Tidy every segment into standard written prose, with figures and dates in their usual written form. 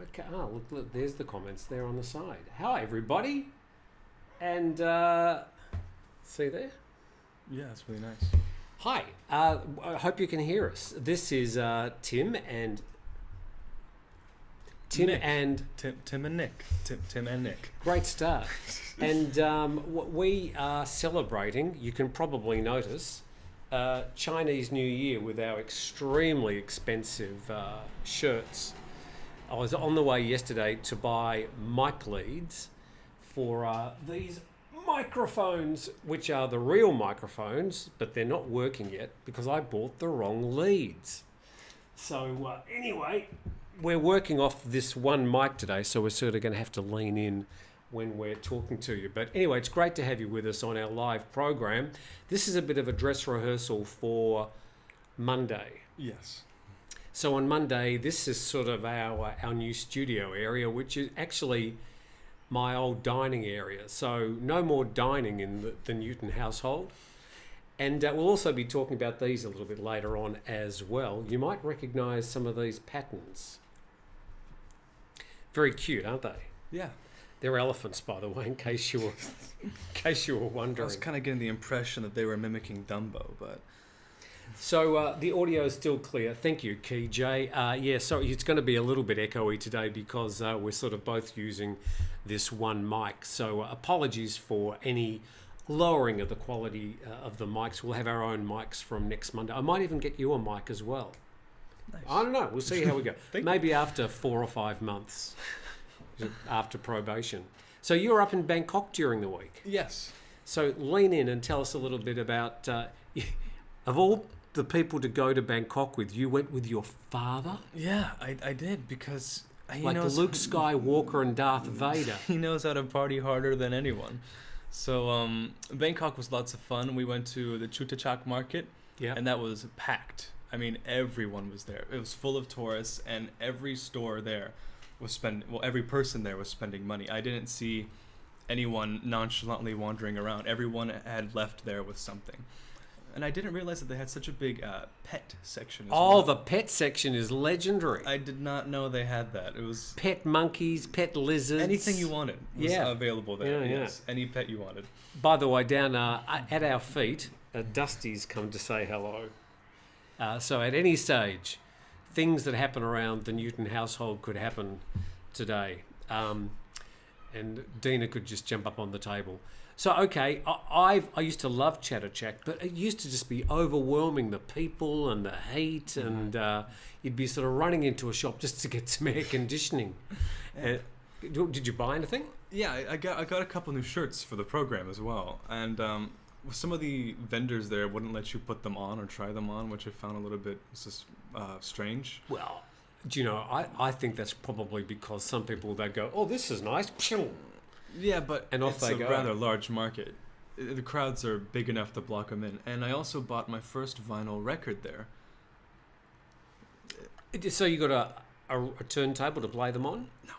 Okay. Oh, look, there's the comments there on the side. Hi, everybody. And see there? Yeah, it's really nice. Hi. I hope you can hear us. This is Tim and Nick. Tim and Nick. Tim and Nick. Great start. And we are celebrating, you can probably notice, Chinese New Year with our extremely expensive shirts. I was on the way yesterday to buy mic leads for these microphones, which are the real microphones, but they're not working yet because I bought the wrong leads. So anyway, we're working off this one mic today, so we're sort of going to have to lean in when we're talking to you. But anyway, it's great to have you with us on our live program. This is a bit of a dress rehearsal for Monday. Yes. So on Monday, this is sort of our new studio area, which is actually my old dining area. So no more dining in the Newton household. And we'll also be talking about these a little bit later on as well. You might recognise some of these patterns. Very cute, aren't they? Yeah. They're elephants, by the way, in case you were wondering. I was kind of getting the impression that they were mimicking Dumbo, but... So the audio is still clear. Thank you, Key J. Sorry, it's going to be a little bit echoey today because we're sort of both using this one mic. So apologies for any lowering of the quality of the mics. We'll have our own mics from next Monday. I might even get you a mic as well. Nice. I don't know. We'll see how we go. Maybe you. After 4 or 5 months, after probation. So you were up in Bangkok during the week. Yes. So lean in and tell us a little bit about, of all the people to go to Bangkok with, you went with your father? Yeah, I did because... He like knows, Luke Skywalker and Darth Vader. He knows how to party harder than anyone. So Bangkok was lots of fun. We went to the Chutachak market, and that was packed. I mean, everyone was there. It was full of tourists, and every store there was every person there was spending money. I didn't see anyone nonchalantly wandering around. Everyone had left there with something. And I didn't realize that they had such a big pet section as well. Oh, the pet section is legendary. I did not know they had that. It was... Pet monkeys, pet lizards. Anything you wanted was available there. Yeah. Yes, any pet you wanted. By the way, down at our feet, Dusty's come to say hello. So at any stage, things that happen around the Newton household could happen today. And Dina could just jump up on the table. So, okay, I used to love Chatuchak, but it used to just be overwhelming, the people and the heat, and you'd be sort of running into a shop just to get some air conditioning. Did you buy anything? Yeah, I got a couple new shirts for the program as well. And some of the vendors there wouldn't let you put them on or try them on, which I found a little bit strange. Well, do you know, I think that's probably because some people, they go, oh, this is nice. Yeah, but and off it's they a go. rather large market. The crowds are big enough to block them in. And I also bought my first vinyl record there. So you got a turntable to play them on? No.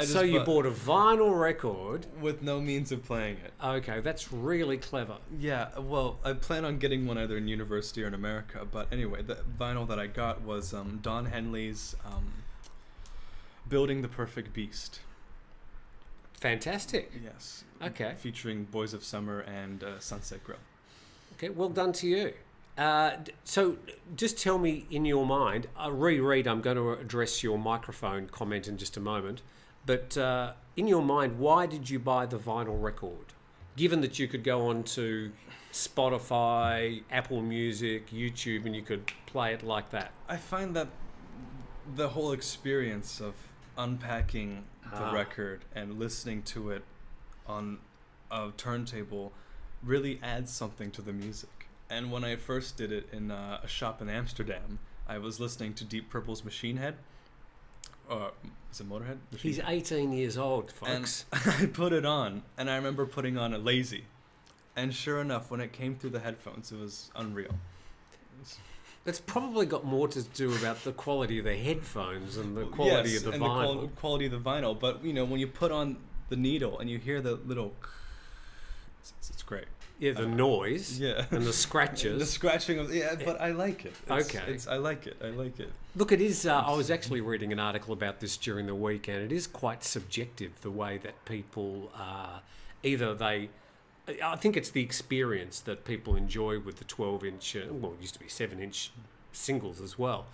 So you bought a vinyl record with no means of playing it. Okay, that's really clever. Yeah, well, I plan on getting one either in university or in America. But anyway, the vinyl that I got was Don Henley's Building the Perfect Beast. Fantastic. Yes. Okay. Featuring Boys of Summer and Sunset Grill. Okay, well done to you. So just tell me in your mind, reread, I'm going to address your microphone comment in just a moment, but in your mind, why did you buy the vinyl record? Given that you could go on to Spotify, Apple Music, YouTube, and you could play it like that. I find that the whole experience of unpacking the record and listening to it on a turntable really adds something to the music. And when I first did it in a shop in Amsterdam, I was listening to Deep Purple's Machine Head. Is it Motorhead? He's 18 years old, folks. And I put it on, and I remember putting on a Lazy. And sure enough, when it came through the headphones, it was unreal. It's probably got more to do about the quality of the headphones and the quality of the vinyl. The quality of the vinyl. But, you know, when you put on the needle and you hear the little... It's great. Yeah, the noise. Yeah. And the scratches. The scratching of but I like it. Okay. I like it. I like it. Look, it is. I was actually reading an article about this during the week, and it is quite subjective the way that people either they. I think it's the experience that people enjoy with the 12-inch. Well, it used to be 7-inch singles as well,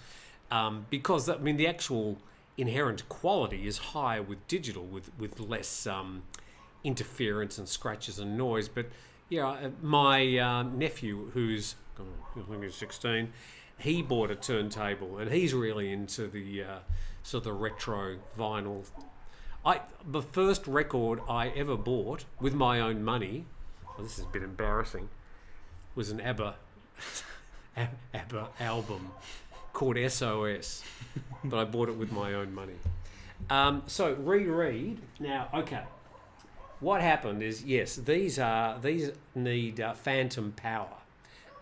because I mean the actual inherent quality is higher with digital, with less interference and scratches and noise. But yeah, my nephew, who's I think he's 16. He bought a turntable, and he's really into the sort of the retro vinyl. The first record I ever bought with my own money, well, this is a bit embarrassing, was an ABBA album called SOS, but I bought it with my own money. So reread now. Okay, what happened is these need phantom power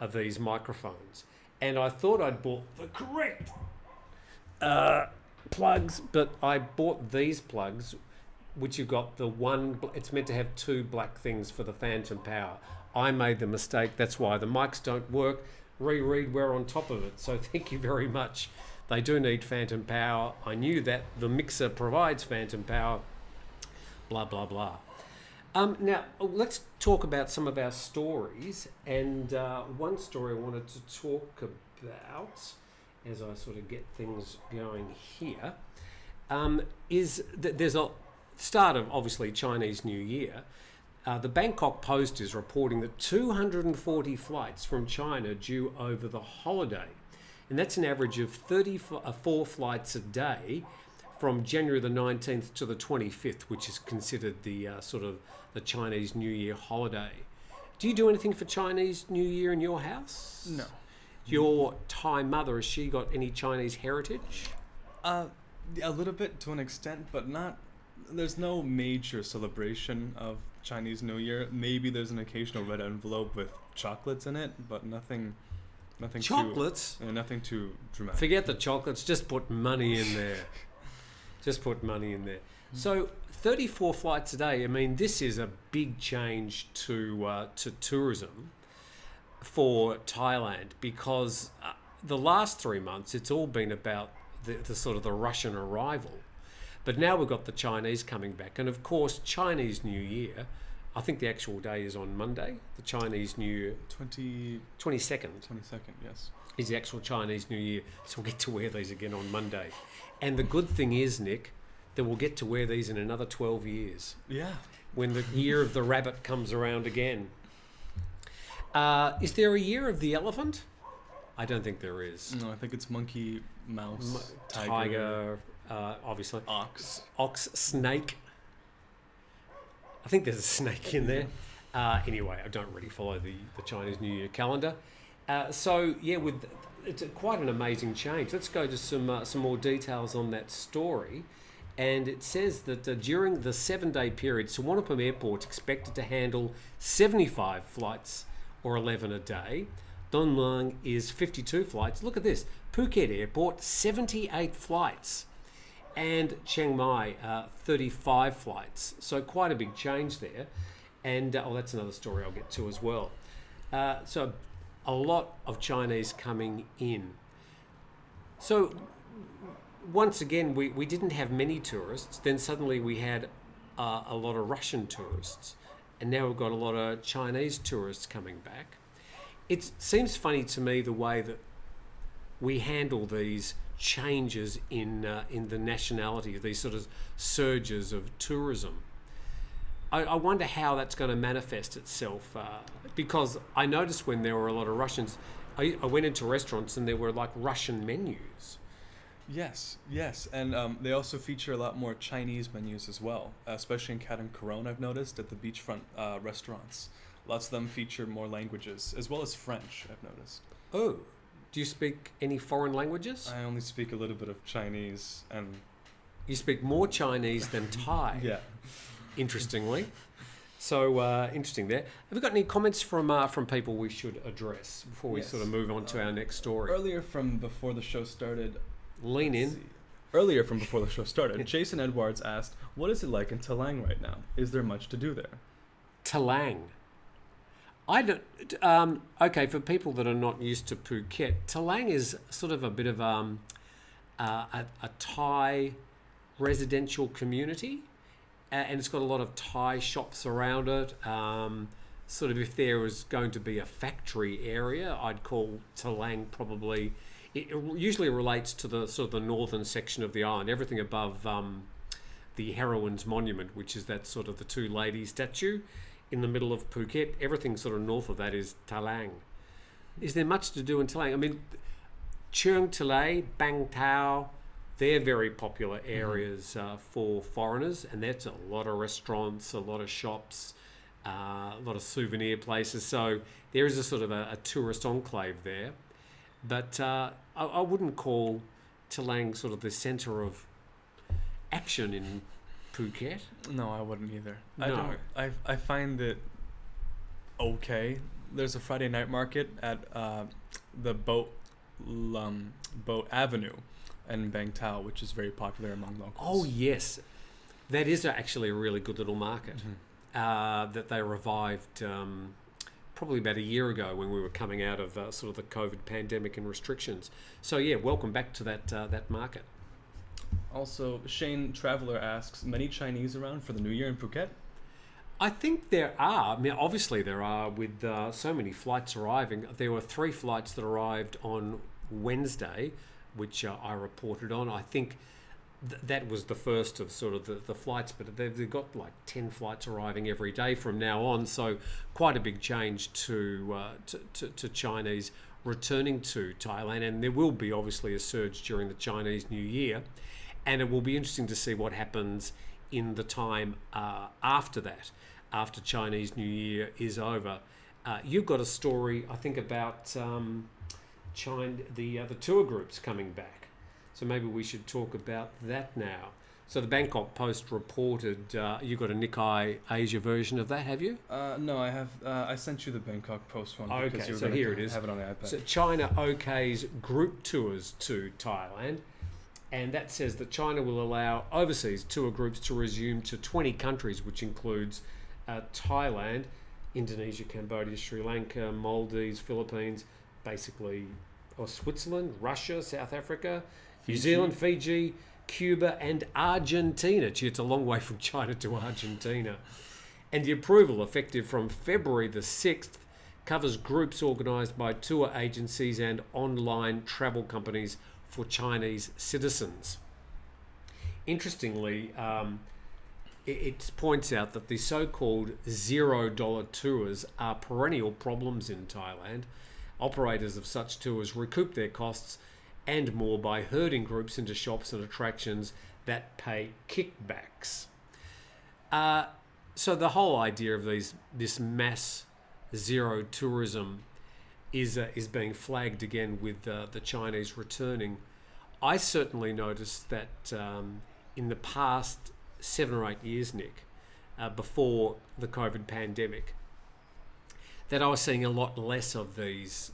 of these microphones. And I thought I'd bought the correct plugs, but I bought these plugs, which you've got the one. It's meant to have two black things for the phantom power. I made the mistake. That's why the mics don't work. Reread, we're on top of it. So thank you very much. They do need phantom power. I knew that the mixer provides phantom power. Blah blah blah. Now, let's talk about some of our stories. And one story I wanted to talk about, as I sort of get things going here, is that there's a start of, obviously, Chinese New Year. The Bangkok Post is reporting that 240 flights from China due over the holiday. And that's an average of 34 flights a day from January the 19th to the 25th, which is considered the sort of the Chinese New Year holiday. Do you do anything for Chinese New Year in your house? No. Your Thai mother, has she got any Chinese heritage? A little bit to an extent, but not. There's no major celebration of Chinese New Year. Maybe there's an occasional red envelope with chocolates in it, but nothing Chocolates? Nothing too dramatic. Forget the chocolates, just put money in there. Just put money in there. So 34 flights a day. I mean, this is a big change to tourism for Thailand, because the last 3 months it's all been about the sort of the Russian arrival, but now we've got the Chinese coming back, and of course Chinese New Year. I think the actual day is on Monday. The Chinese New Year, 22nd. 22nd, yes, is the actual Chinese New Year. So we'll get to wear these again on Monday. And the good thing is, Nick, that we'll get to wear these in another 12 years. Yeah. When the year of the rabbit comes around again. Is there a year of the elephant? I don't think there is. No, I think it's monkey, mouse, tiger, obviously. Ox, snake. I think there's a snake in there. Anyway, I don't really follow the Chinese New Year calendar. So, yeah, it's quite an amazing change. Let's go to some more details on that story. And it says that during the 7-day period, Suvarnabhumi Airport expected to handle 75 flights or 11 a day. Don Mueang is 52 flights. Look at this. Phuket Airport, 78 flights. And Chiang Mai, 35 flights. So quite a big change there. And that's another story I'll get to as well. So a lot of Chinese coming in. So once again, we didn't have many tourists. Then suddenly we had a lot of Russian tourists. And now we've got a lot of Chinese tourists coming back. It seems funny to me the way that we handle these changes in the nationality, these sort of surges of tourism. I wonder how that's going to manifest itself, because I noticed when there were a lot of Russians, I went into restaurants and there were like Russian menus. Yes, and they also feature a lot more Chinese menus as well, especially in Cat and Corone, I've noticed, at the beachfront restaurants. Lots of them feature more languages, as well as French, I've noticed. Oh, do you speak any foreign languages? I only speak a little bit of Chinese, and... You speak more Chinese than Thai? Yeah. Interestingly. So, interesting there. Have we got any comments from people we should address before we sort of move on to our next story? Earlier from before the show started... Lean in. Earlier from before the show started, Jason Edwards asked, what is it like in Talang right now? Is there much to do there? Talang. I don't. Okay, for people that are not used to Phuket, Talang is sort of a bit of a Thai residential community, and it's got a lot of Thai shops around it. Sort of, if there was going to be a factory area, I'd call Talang probably. It usually relates to the sort of the northern section of the island, everything above the Heroines Monument, which is that sort of the two lady statue in the middle of Phuket. Everything sort of north of that is Talang. Is there much to do in Talang? I mean, Cheung Talay, Bang Tao, they're very popular areas for foreigners, and that's a lot of restaurants, a lot of shops, a lot of souvenir places. So there is a sort of a tourist enclave there. But I wouldn't call Talang sort of the centre of action in Phuket. No, I wouldn't either. No. I find it okay. There's a Friday night market at the Boat Avenue in Bang Tao, which is very popular among locals. Oh yes, that is actually a really good little market that they revived probably about a year ago when we were coming out of sort of the COVID pandemic and restrictions. So yeah, welcome back to that market. Also, Shane Traveler asks, many Chinese around for the New Year in Phuket? I think there are. I mean, obviously there are with so many flights arriving. There were 3 flights that arrived on Wednesday, which I reported on. I think that was the first of sort of the flights, but they've got like 10 flights arriving every day from now on. So quite a big change to Chinese returning to Thailand. And there will be obviously a surge during the Chinese New Year. And it will be interesting to see what happens in the time after that, after Chinese New Year is over. You've got a story, I think, about China, the tour groups coming back. So maybe we should talk about that now. So the Bangkok Post reported, you got a Nikkei Asia version of that, have you? No, I have. I sent you the Bangkok Post one. Okay, you were so here it is. Have it on the iPad. So China okays group tours to Thailand. And that says that China will allow overseas tour groups to resume to 20 countries, which includes Thailand, Indonesia, Cambodia, Sri Lanka, Maldives, Philippines, basically, or Switzerland, Russia, South Africa, New Zealand, Fiji, Cuba, and Argentina. Gee, it's a long way from China to Argentina. And the approval, effective from February the 6th, covers groups organised by tour agencies and online travel companies for Chinese citizens. Interestingly, it points out that the so-called $0 tours are perennial problems in Thailand. Operators of such tours recoup their costs and more by herding groups into shops and attractions that pay kickbacks. So the whole idea of this mass zero tourism is being flagged again with the Chinese returning. I certainly noticed that in the past 7 or 8 years, Nick, before the COVID pandemic, that I was seeing a lot less of these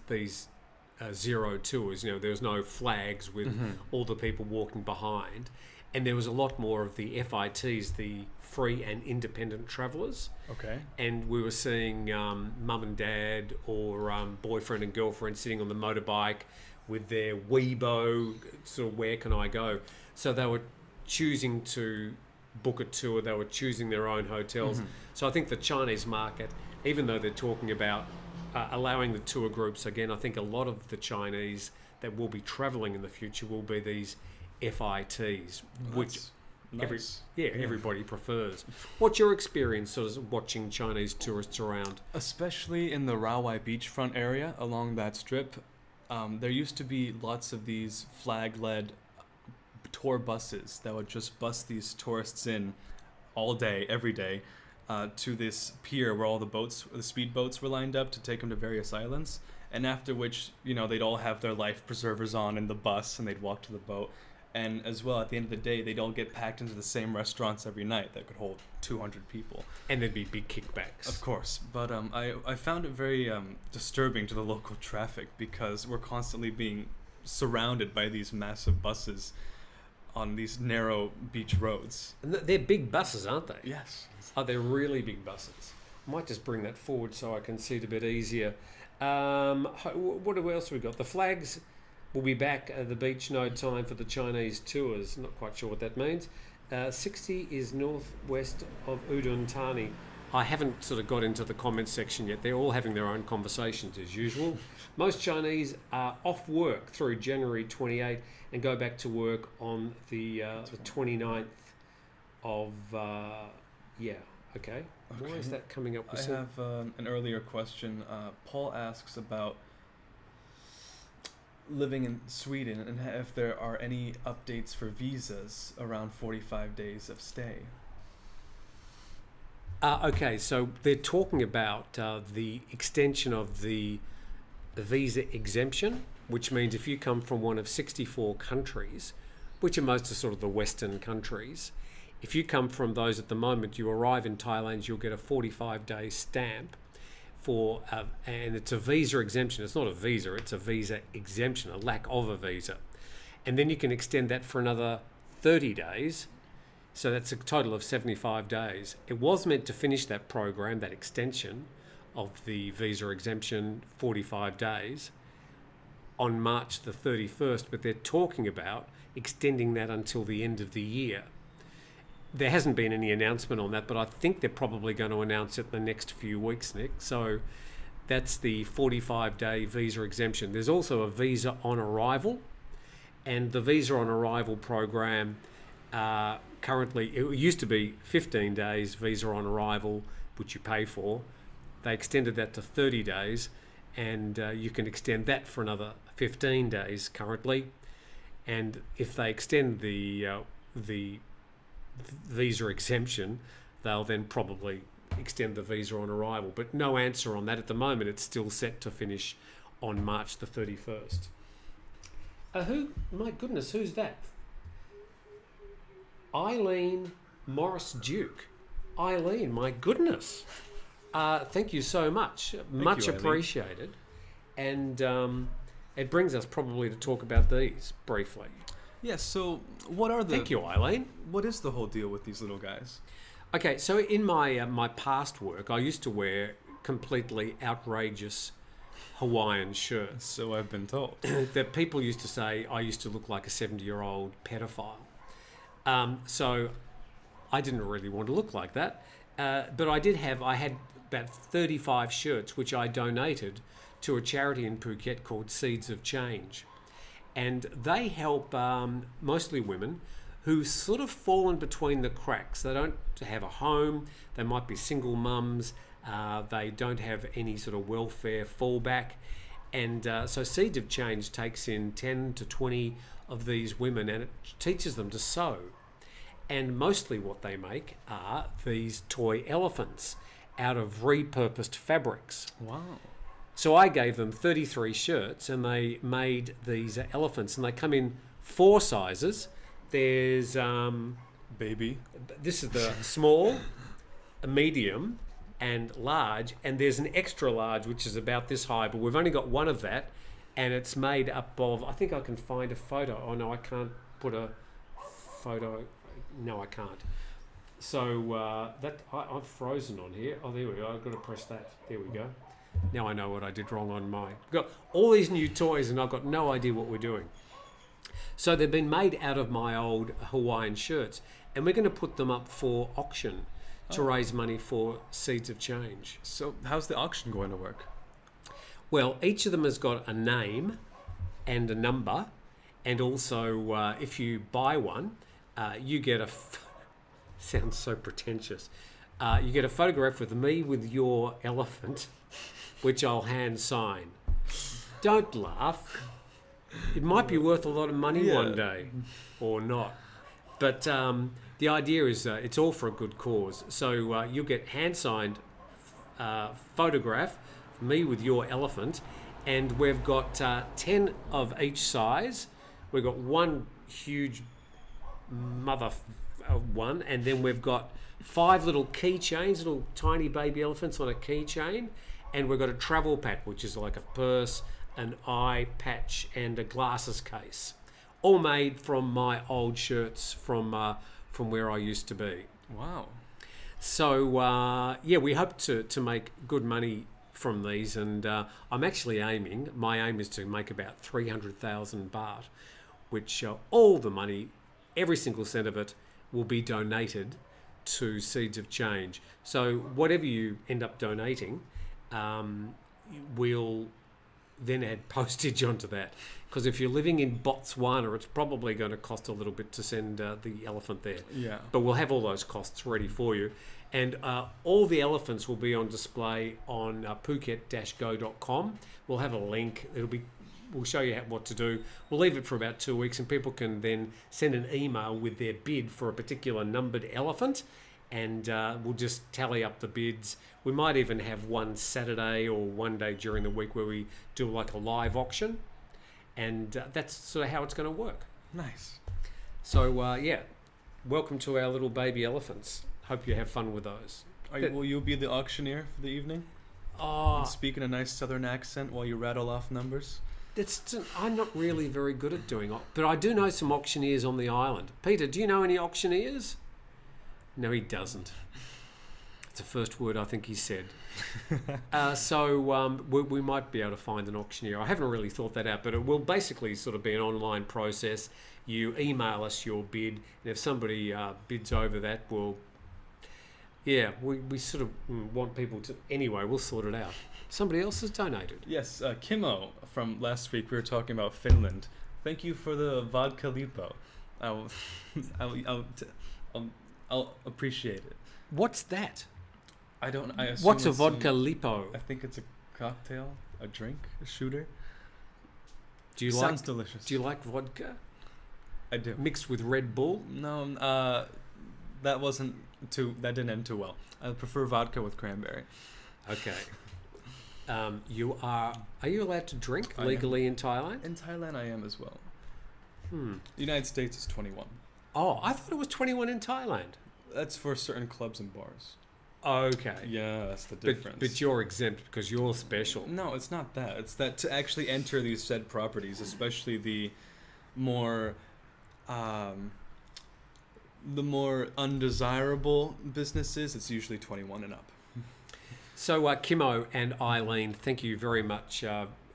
zero tours. You know, there was no flags with all the people walking behind, and there was a lot more of the FITs, the free and independent travellers. Okay. And we were seeing mum and dad or boyfriend and girlfriend sitting on the motorbike with their Weibo, sort of, where can I go? So they were choosing to book a tour, they were choosing their own hotels. So I think the Chinese market, even though they're talking about allowing the tour groups, again, I think a lot of the Chinese that will be travelling in the future will be these FITs, which nice. Everybody prefers. What's your experience sort of watching Chinese tourists around? Especially in the Rawai beachfront area along that strip, there used to be lots of these flag-led tour buses that would just bus these tourists in all day, every day, to this pier where all the speedboats were lined up to take them to various islands. And after which, they'd all have their life preservers on in the bus and they'd walk to the boat. And as well, at the end of the day, they'd all get packed into the same restaurants every night that could hold 200 people. And there'd be big kickbacks. Of course. But I found it very disturbing to the local traffic because we're constantly being surrounded by these massive buses on these narrow beach roads. And they're big buses, aren't they? Yes. Are they really big buses? might just bring that forward so I can see it a bit easier. What else have we got? The flags will be back at the beach no time for the Chinese tours. Not quite sure what that means. 60 is northwest of Udon Thani. I haven't sort of got into the comments section yet. They're all having their own conversations as usual. Most Chinese are off work through January 28 and go back to work on the 29th of... Okay. Why is that coming up with I have an earlier question. Paul asks about living in Sweden and if there are any updates for visas around 45 days of stay. Okay, so they're talking about the extension of the visa exemption, which means if you come from one of 64 countries, which are most of sort of the Western countries, if you come from those at the moment, you arrive in Thailand, you'll get a 45-day stamp for, and it's a visa exemption. It's not a visa, it's a visa exemption, a lack of a visa. And then you can extend that for another 30 days. So that's a total of 75 days. It was meant to finish that program, that extension of the visa exemption, 45 days, on March the 31st, but they're talking about extending that until the end of the year. There hasn't been any announcement on that, but I think they're probably going to announce it in the next few weeks, Nick. So that's the 45-day visa exemption. There's also a visa on arrival, and the visa on arrival program currently, it used to be 15 days visa on arrival, which you pay for. They extended that to 30 days, and you can extend that for another 15 days currently. And if they extend the visa exemption, they'll then probably extend the visa on arrival. But no answer on that at the moment. It's still set to finish on March the 31st. My goodness, who's that? Eileen Morris Duke. Eileen, my goodness. Thank you so much. Much appreciated. And it brings us probably to talk about these briefly. Yes, so what are the... Thank you, Eileen. What is the whole deal with these little guys? Okay, so in my my past work, I used to wear completely outrageous Hawaiian shirts. So I've been told. That people used to say I used to look like a 70-year-old pedophile. So I didn't really want to look like that. But I had about 35 shirts which I donated to a charity in Phuket called Seeds of Change. And they help mostly women who sort of fallen between the cracks. They don't have a home, they might be single mums, they don't have any sort of welfare fallback. And so Seeds of Change takes in 10 to 20 of these women and it teaches them to sew. And mostly what they make are these toy elephants out of repurposed fabrics. Wow. So I gave them 33 shirts and they made these elephants, and they come in 4 sizes. There's baby. This is the small, a medium, and large, and there's an extra large which is about this high, but we've only got one of that, and it's made up of, I think I can find a photo. Oh no, I can't put a photo. No, I can't. So I've frozen on here. Oh, there we go. I've got to press that. There we go. Now I know what I did wrong on mine. We've got all these new toys and I've got no idea what we're doing. So they've been made out of my old Hawaiian shirts, and we're going to put them up for auction to raise money for Seeds of Change. So how's the auction going to work? Well, each of them has got a name and a number, and also if you buy one, you get a... sounds so pretentious. You get a photograph with me with your elephant, which I'll hand sign. Don't laugh. It might be worth a lot of money one day, or not. But the idea is it's all for a good cause. So you'll get hand-signed photograph of me with your elephant, and we've got 10 of each size. We've got one huge one, and then we've got 5 little keychains, little tiny baby elephants on a keychain, and we've got a travel pack, which is like a purse, an eye patch, and a glasses case, all made from my old shirts from where I used to be. Wow. So we hope to make good money from these, and I'm actually my aim is to make about 300,000 baht, which all the money, every single cent of it, will be donated to Seeds of Change. So whatever you end up donating, we'll then add postage onto that. Because if you're living in Botswana, it's probably going to cost a little bit to send the elephant there. Yeah. But we'll have all those costs ready for you. And all the elephants will be on display on Phuket-go.com. We'll have a link. We'll show you what to do. We'll leave it for about 2 weeks, and people can then send an email with their bid for a particular numbered elephant, and we'll just tally up the bids. We might even have one Saturday or one day during the week where we do like a live auction, and that's sort of how it's going to work. Nice. So welcome to our little baby elephants. Hope you have fun with those. Will you be the auctioneer for the evening? And speak in a nice southern accent while you rattle off numbers? I'm not really very good at doing it, but I do know some auctioneers on the island. Peter, do you know any auctioneers? No, he doesn't. It's the first word I think he said. So we might be able to find an auctioneer. I haven't really thought that out, but it will basically sort of be an online process. You email us your bid, and if somebody bids over that, we sort of want people to... Anyway, we'll sort it out. Somebody else has donated. Yes, Kimmo from last week, we were talking about Finland. Thank you for the vodka lipo. I'll appreciate it. What's that? I assume What's a vodka lipo? I think it's a cocktail, a drink, a shooter. Sounds delicious. Do you like vodka? I do. Mixed with Red Bull? No, that didn't end too well. I prefer vodka with cranberry. Okay. Are you allowed to drink legally in Thailand? In Thailand, I am as well. The United States is 21. Oh, I thought it was 21 in Thailand. That's for certain clubs and bars. Okay. Yeah, that's the difference. But you're exempt because you're special. No, it's not that. It's that to actually enter these said properties, especially the more undesirable businesses, it's usually 21 and up. So, Kimmo and Eileen, thank you very much.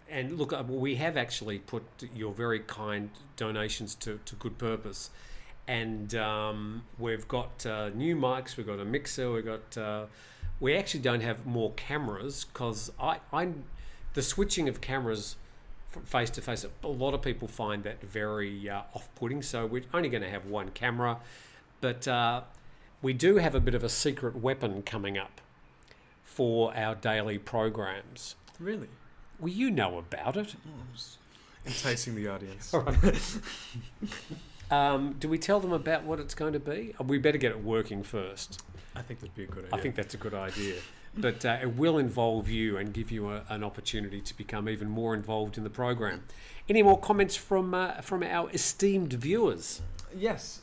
And look, we have actually put your very kind donations to good purpose. And we've got new mics, we've got a mixer, we actually don't have more cameras because the switching of cameras face to face, a lot of people find that very off-putting. So we're only going to have one camera, but we do have a bit of a secret weapon coming up for our daily programs. Really? Well, you know about it. Enticing the audience. All right. Do we tell them about what it's going to be? We better get it working first. I think that'd be a good idea. I think that's a good idea. But it will involve you and give you an opportunity to become even more involved in the program. Any more comments from our esteemed viewers? Yes.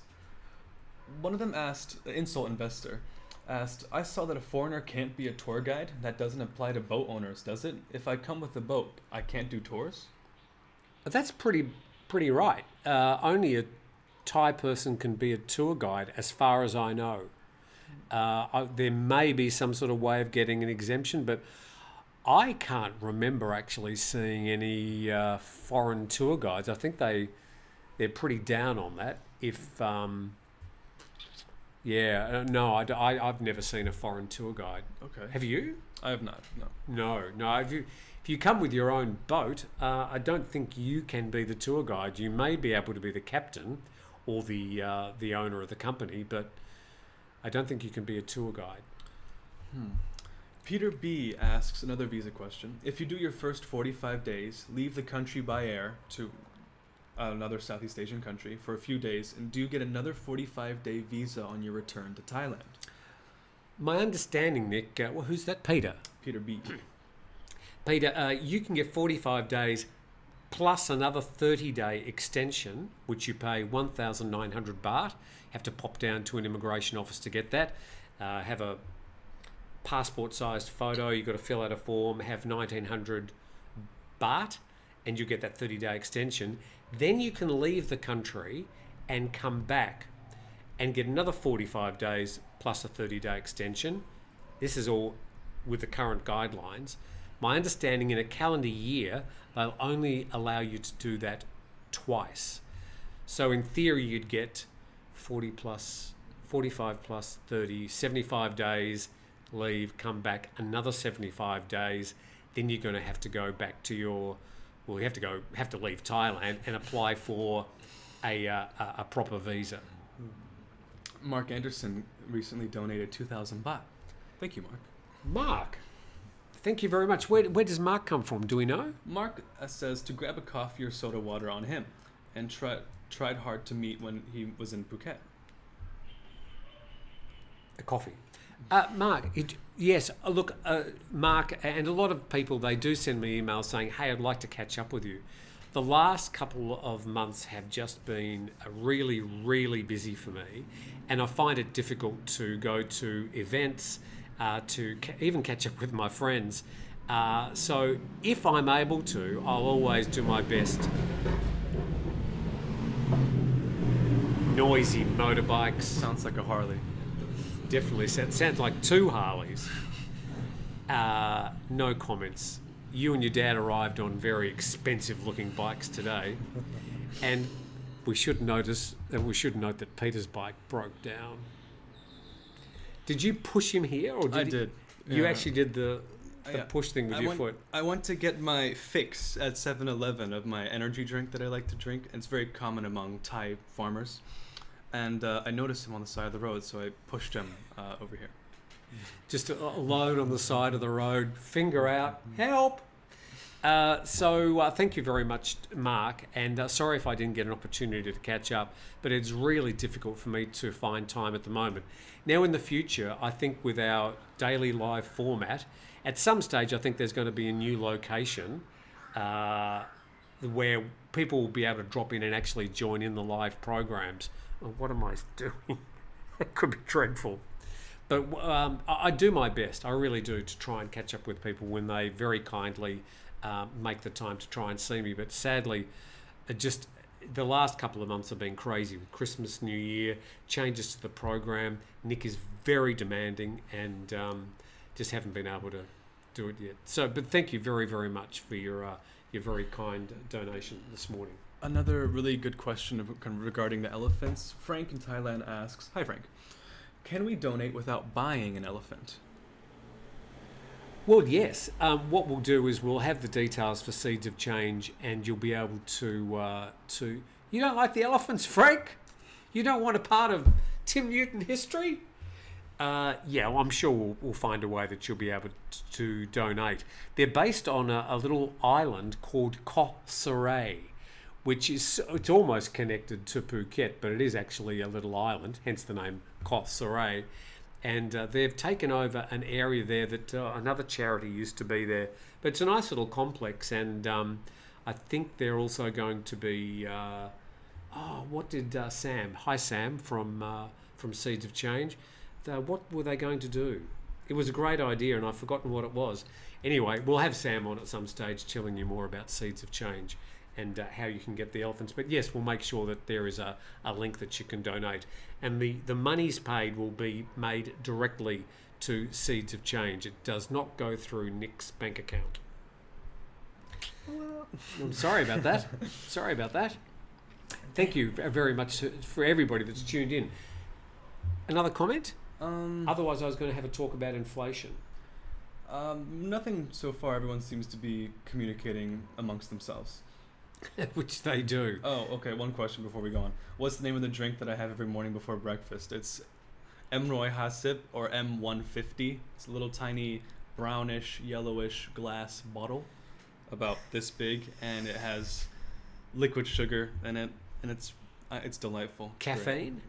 One of them asked, the Insult Investor, asked, I saw that a foreigner can't be a tour guide. That doesn't apply to boat owners, does it? If I come with a boat, I can't do tours? That's pretty right. Only a Thai person can be a tour guide, as far as I know. There may be some sort of way of getting an exemption, but I can't remember actually seeing any foreign tour guides. I think they're pretty down on that. I've never seen a foreign tour guide. Okay. Have you? I have not. No. No. If you come with your own boat, I don't think you can be the tour guide. You may be able to be the captain or the owner of the company, but I don't think you can be a tour guide. Peter B asks another visa question. If you do your first 45 days, leave the country by air to another Southeast Asian country for a few days, and do you get another 45-day visa on your return to Thailand? My understanding, Nick, who's that? Peter? Peter B. Peter, you can get 45 days plus another 30-day extension, which you pay 1,900 baht. Have to pop down to an immigration office to get that. Have a passport-sized photo. You've got to fill out a form, have 1,900 baht, and you get that 30-day extension. Then you can leave the country and come back. and get another 45 days plus a 30-day extension. This is all with the current guidelines. My understanding, in a calendar year, they'll only allow you to do that twice. So in theory, you'd get 40 plus, 45 plus 30, 75 days, leave, come back another 75 days. Then you're going to have to go back to you have to leave Thailand and apply for a proper visa. Mark Anderson recently donated 2,000 baht. Thank you, Mark. Mark, thank you very much. Where does Mark come from? Do we know? Mark says to grab a coffee or soda water on him, and tried hard to meet when he was in Phuket. A coffee. Mark, yes, look, Mark, and a lot of people, they do send me emails saying, hey, I'd like to catch up with you. The last couple of months have just been really, really busy for me, and I find it difficult to go to events, even catch up with my friends. So if I'm able to, I'll always do my best. Noisy motorbikes. Sounds like a Harley. Definitely sounds like two Harleys. No comments. You and your dad arrived on very expensive looking bikes today, and we should note that Peter's bike broke down. Did you push him here, or I did? You actually did the push thing with your foot. I went to get my fix at 7-Eleven of my energy drink that I like to drink, and it's very common among Thai farmers. And I noticed him on the side of the road, so I pushed him over here. Just alone on the side of the road, finger out, help! So thank you very much, Mark, and sorry if I didn't get an opportunity to catch up, but it's really difficult for me to find time at the moment. Now in the future, I think with our daily live format, at some stage I think there's going to be a new location where people will be able to drop in and actually join in the live programs. Oh, what am I doing? That could be dreadful. But I do my best, I really do, to try and catch up with people when they very kindly make the time to try and see me. But sadly, just the last couple of months have been crazy with Christmas, New Year, changes to the program. Nick is very demanding and just haven't been able to do it yet. So, but thank you very, very much for your very kind donation this morning. Another really good question regarding the elephants. Frank in Thailand asks, hi Frank, can we donate without buying an elephant? Well, yes. What we'll do is we'll have the details for Seeds of Change, and you'll be able to. You don't like the elephants, Frank? You don't want a part of Tim Newton history? Yeah, well, I'm sure we'll find a way that you'll be able to donate. They're based on a little island called Koh Saray, which is, it's almost connected to Phuket, but it is actually a little island, hence the name Koh Saray. And they've taken over an area there that another charity used to be there. But it's a nice little complex, and I think they're also going to be... what did Sam... Hi, Sam, from Seeds of Change. What were they going to do? It was a great idea, and I've forgotten what it was. Anyway, we'll have Sam on at some stage telling you more about Seeds of Change and how you can get the elephants. But yes, we'll make sure that there is a link that you can donate. And the monies paid will be made directly to Seeds of Change. It does not go through Nick's bank account. I'm sorry about that. Sorry about that. Thank you very much for everybody that's tuned in. Another comment? Otherwise, I was going to have a talk about inflation. Nothing so far. Everyone seems to be communicating amongst themselves. Which they do. Oh, okay. One question before we go on. What's the name of the drink that I have every morning before breakfast? It's M-Roy Hasip or M150. It's a little tiny brownish, yellowish glass bottle, about this big, and it has liquid sugar in it, and it's delightful. Caffeine?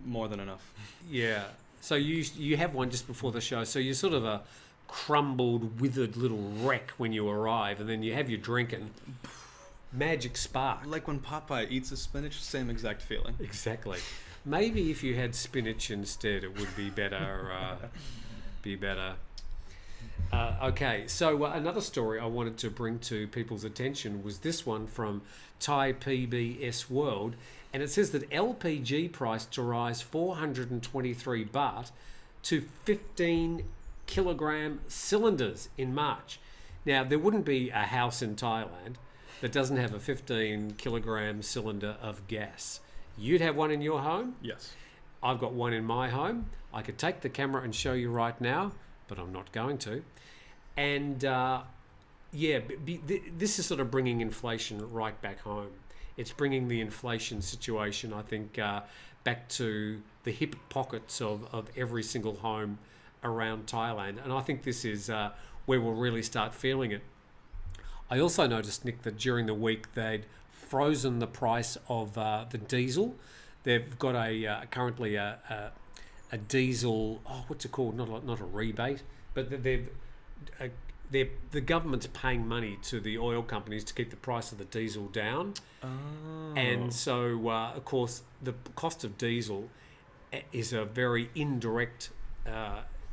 More than enough. Yeah. So you have one just before the show. So you're sort of a crumbled, withered little wreck when you arrive, and then you have your drink and magic spark. Like when Popeye eats a spinach, same exact feeling. Exactly. Maybe if you had spinach instead, it would be better. Okay, so another story I wanted to bring to people's attention was this one from Thai PBS World. And it says that LPG price to rise 423 baht to 15 kilogram cylinders in March. Now, there wouldn't be a house in Thailand that doesn't have a 15 kilogram cylinder of gas. You'd have one in your home? Yes. I've got one in my home. I could take the camera and show you right now, but I'm not going to. And this is sort of bringing inflation right back home. It's bringing the inflation situation, I think, back to the hip pockets of every single home around Thailand. And I think this is where we'll really start feeling it. I also noticed, Nick, that during the week they'd frozen the price of the diesel. They've got currently a diesel, what's it called? Not a rebate, but the government's paying money to the oil companies to keep the price of the diesel down. Oh. And so, of course, the cost of diesel is a very indirect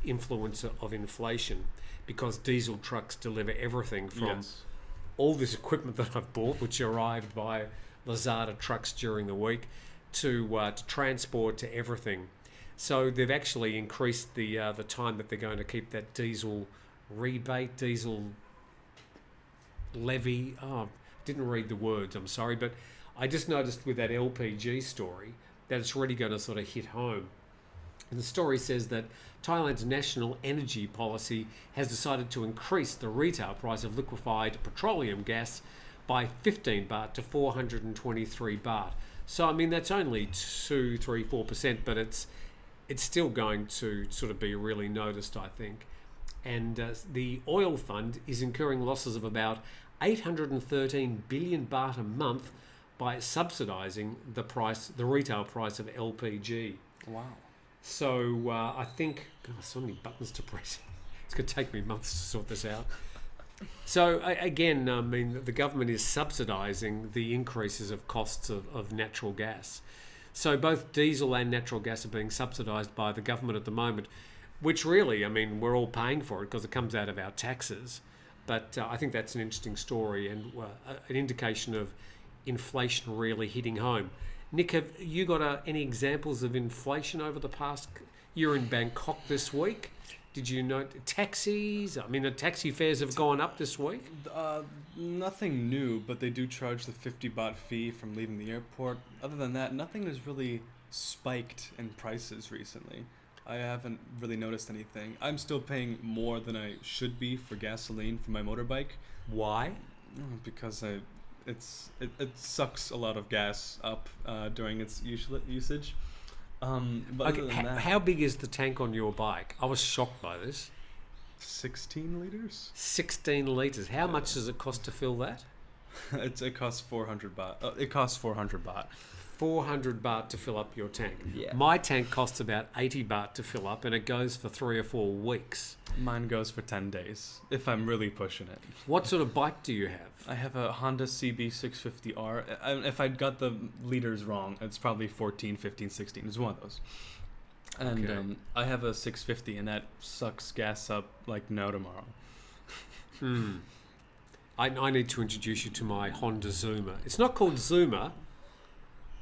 influencer of inflation, because diesel trucks deliver everything from all this equipment that I've bought, which arrived by Lazada trucks during the week, to transport, to everything. So they've actually increased the time that they're going to keep that diesel rebate, diesel levy. Didn't read the words, I'm sorry, but I just noticed with that LPG story that it's really going to sort of hit home. And the story says that Thailand's national energy policy has decided to increase the retail price of liquefied petroleum gas by 15 baht to 423 baht. So, I mean, that's only 2, 3, 4%, but it's still going to sort of be really noticed, I think. And the oil fund is incurring losses of about 813 billion baht a month by subsidising the retail price of LPG. Wow. So I think, so many buttons to press. It's going to take me months to sort this out. So again, I mean, the government is subsidising the increases of costs of natural gas. So both diesel and natural gas are being subsidised by the government at the moment, which really, I mean, we're all paying for it because it comes out of our taxes. But I think that's an interesting story and an indication of inflation really hitting home. Nick, have you got any examples of inflation over the past? You're in Bangkok this week. Did you note taxis? I mean, the taxi fares have gone up this week. Nothing new, but they do charge the 50 baht fee from leaving the airport. Other than that, nothing has really spiked in prices recently. I haven't really noticed anything. I'm still paying more than I should be for gasoline for my motorbike. Why? Because it sucks a lot of gas up during its usage. But okay, how big is the tank on your bike? I was shocked by this. 16 liters? 16 litres. How much does it cost to fill that? It costs 400 baht. It costs 400 baht. 400 baht to fill up your tank. Yeah. My tank costs about 80 baht to fill up, and it goes for 3 or 4 weeks. Mine goes for 10 days, if I'm really pushing it. What sort of bike do you have? I have a Honda CB650R. If I got the liters wrong, it's probably 14, 15, 16. It's one of those. And okay. I have a 650, and that sucks gas up like no tomorrow. I need to introduce you to my Honda Zuma. It's not called Zuma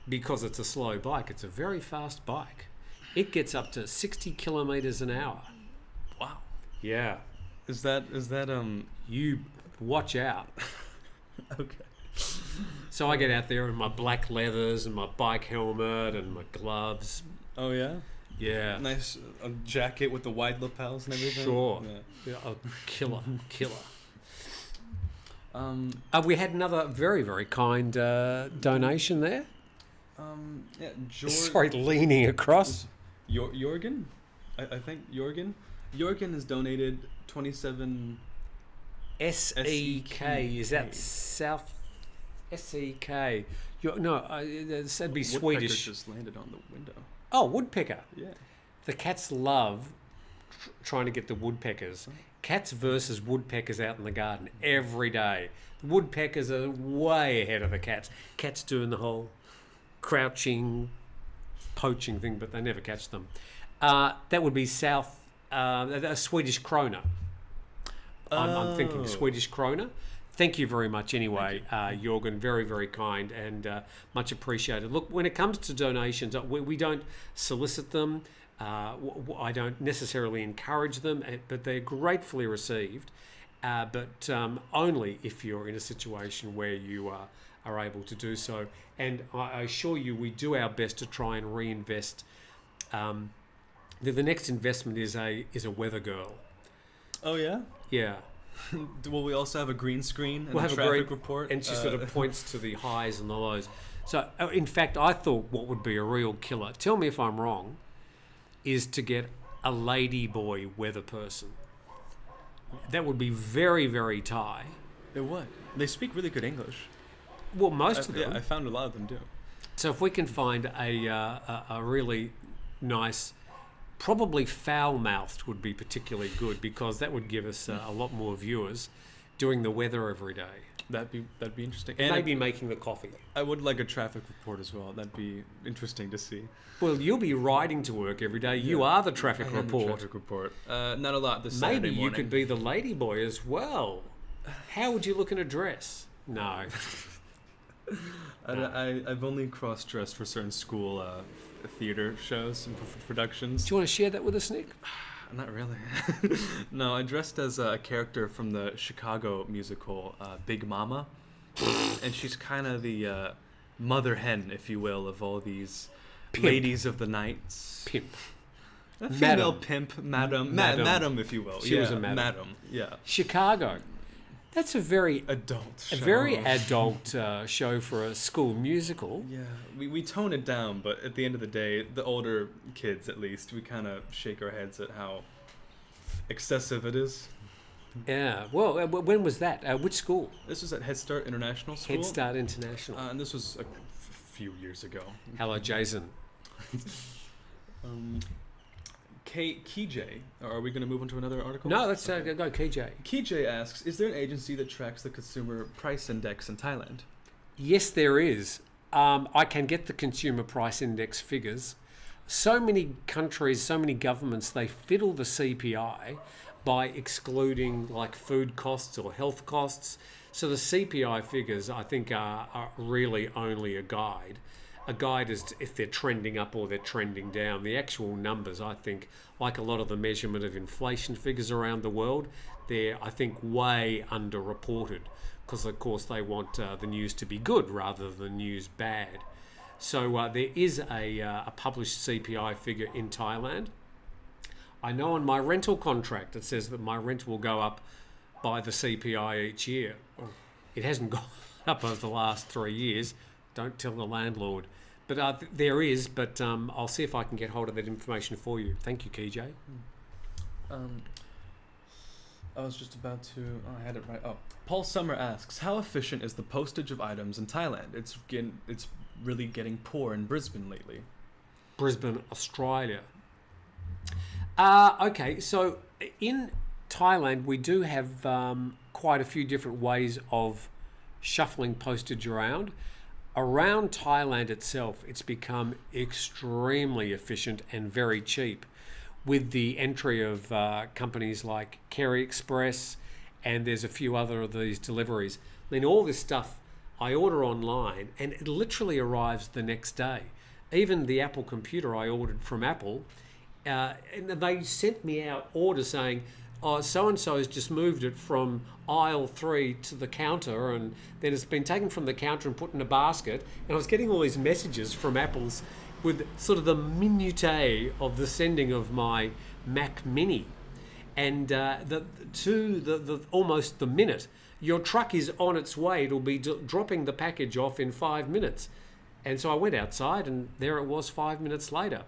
because it's a slow bike. It's a very fast bike. It gets up to 60 kilometers an hour. Wow. Yeah. Is that you watch out. Okay. So I get out there in my black leathers and my bike helmet and my gloves. Oh yeah? Yeah. Nice jacket with the wide lapels and everything. Sure. Yeah. Killer. We had another very, very kind donation there. Sorry, leaning across. Jorgen? I think Jorgen. Jorgen has donated 27 SEK. Is that South SEK? That'd be Swedish. Woodpecker just landed on the window. Oh, woodpecker. Yeah. The cats love trying to get the woodpeckers. Cats versus woodpeckers out in the garden every day. The woodpeckers are way ahead of the cats. Cats doing the whole crouching, poaching thing, but they never catch them. That would be a Swedish krona. I'm thinking Swedish krona. Thank you very much anyway, Jorgen. Very, very kind and much appreciated. Look, when it comes to donations, we don't solicit them. I don't necessarily encourage them, but they're gratefully received. But only if you're in a situation where you are able to do so. And I assure you, we do our best to try and reinvest. The next investment is a weather girl. Oh yeah? Yeah. Will we also have a green screen and we'll a have traffic report? And she sort of points to the highs and the lows. So, in fact, I thought what would be a real killer, tell me if I'm wrong, is to get a ladyboy weather person. That would be very, very Thai. It would. They speak really good English. Well, most of them. Yeah, I found a lot of them do. So if we can find a really nice, probably foul-mouthed would be particularly good, because that would give us a lot more viewers doing the weather every day. That'd be interesting. And maybe making the coffee. I would like a traffic report as well. That'd be interesting to see. Well, you'll be riding to work every day. You are the traffic report. The traffic report. Not a lot this Saturday morning. Maybe you could be the ladyboy as well. How would you look in a dress? No. I've only cross-dressed for certain school theater shows and productions. Do you want to share that with us, Nick? Not really. No, I dressed as a character from the Chicago musical Big Mama. And she's kind of the mother hen, if you will, of all these Pimp. ladies of the night. Pimp. A female pimp, madam, if you will. She was a madam. Yeah. Chicago. That's a very adult show. A very adult show for a school musical. Yeah, we tone it down, but at the end of the day, the older kids at least, we kind of shake our heads at how excessive it is. Yeah. Well, when was that? Which school? This was at Head Start International School. Head Start International. And this was a few years ago. Hello, Jason. KJ, are we going to move on to another article? No, let's go KJ. KJ asks, is there an agency that tracks the consumer price index in Thailand? Yes, there is. I can get the consumer price index figures. So many countries, so many governments, they fiddle the CPI by excluding like food costs or health costs. So the CPI figures, I think, are really only a guide. A guide is if they're trending up or they're trending down. The actual numbers, I think, like a lot of the measurement of inflation figures around the world, they're, I think, way underreported because, of course, they want the news to be good rather than news bad. So there is a published CPI figure in Thailand. I know on my rental contract it says that my rent will go up by the CPI each year. It hasn't gone up over the last 3 years. Don't tell the landlord. But there is, but I'll see if I can get hold of that information for you. Thank you, KJ. I was just about to... Oh, I had it right. Oh, Paul Summer asks, how efficient is the postage of items in Thailand? It's really getting poor in Brisbane lately. Brisbane, Australia. Okay, so in Thailand, we do have quite a few different ways of shuffling postage around. Around Thailand itself, it's become extremely efficient and very cheap with the entry of companies like Kerry Express, and there's a few other of these deliveries. I mean, all this stuff I order online and it literally arrives the next day. Even the Apple computer I ordered from Apple, and they sent me out orders saying, oh, so-and-so has just moved it from aisle 3 to the counter, and then it's been taken from the counter and put in a basket. And I was getting all these messages from Apple's with sort of the minutiae of the sending of my Mac Mini. And almost the minute, your truck is on its way, it'll be dropping the package off in 5 minutes. And so I went outside and there it was 5 minutes later,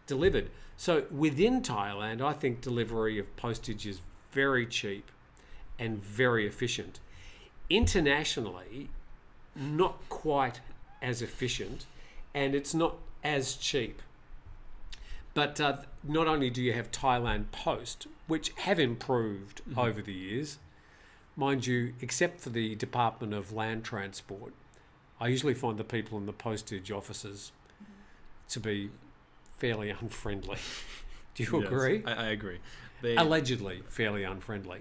delivered. So within Thailand, I think delivery of postage is very cheap and very efficient. Internationally, not quite as efficient, and it's not as cheap. But not only do you have Thailand Post, which have improved over the years, mind you, except for the Department of Land Transport, I usually find the people in the postage offices to be fairly unfriendly. Do you agree? I agree. Allegedly fairly unfriendly.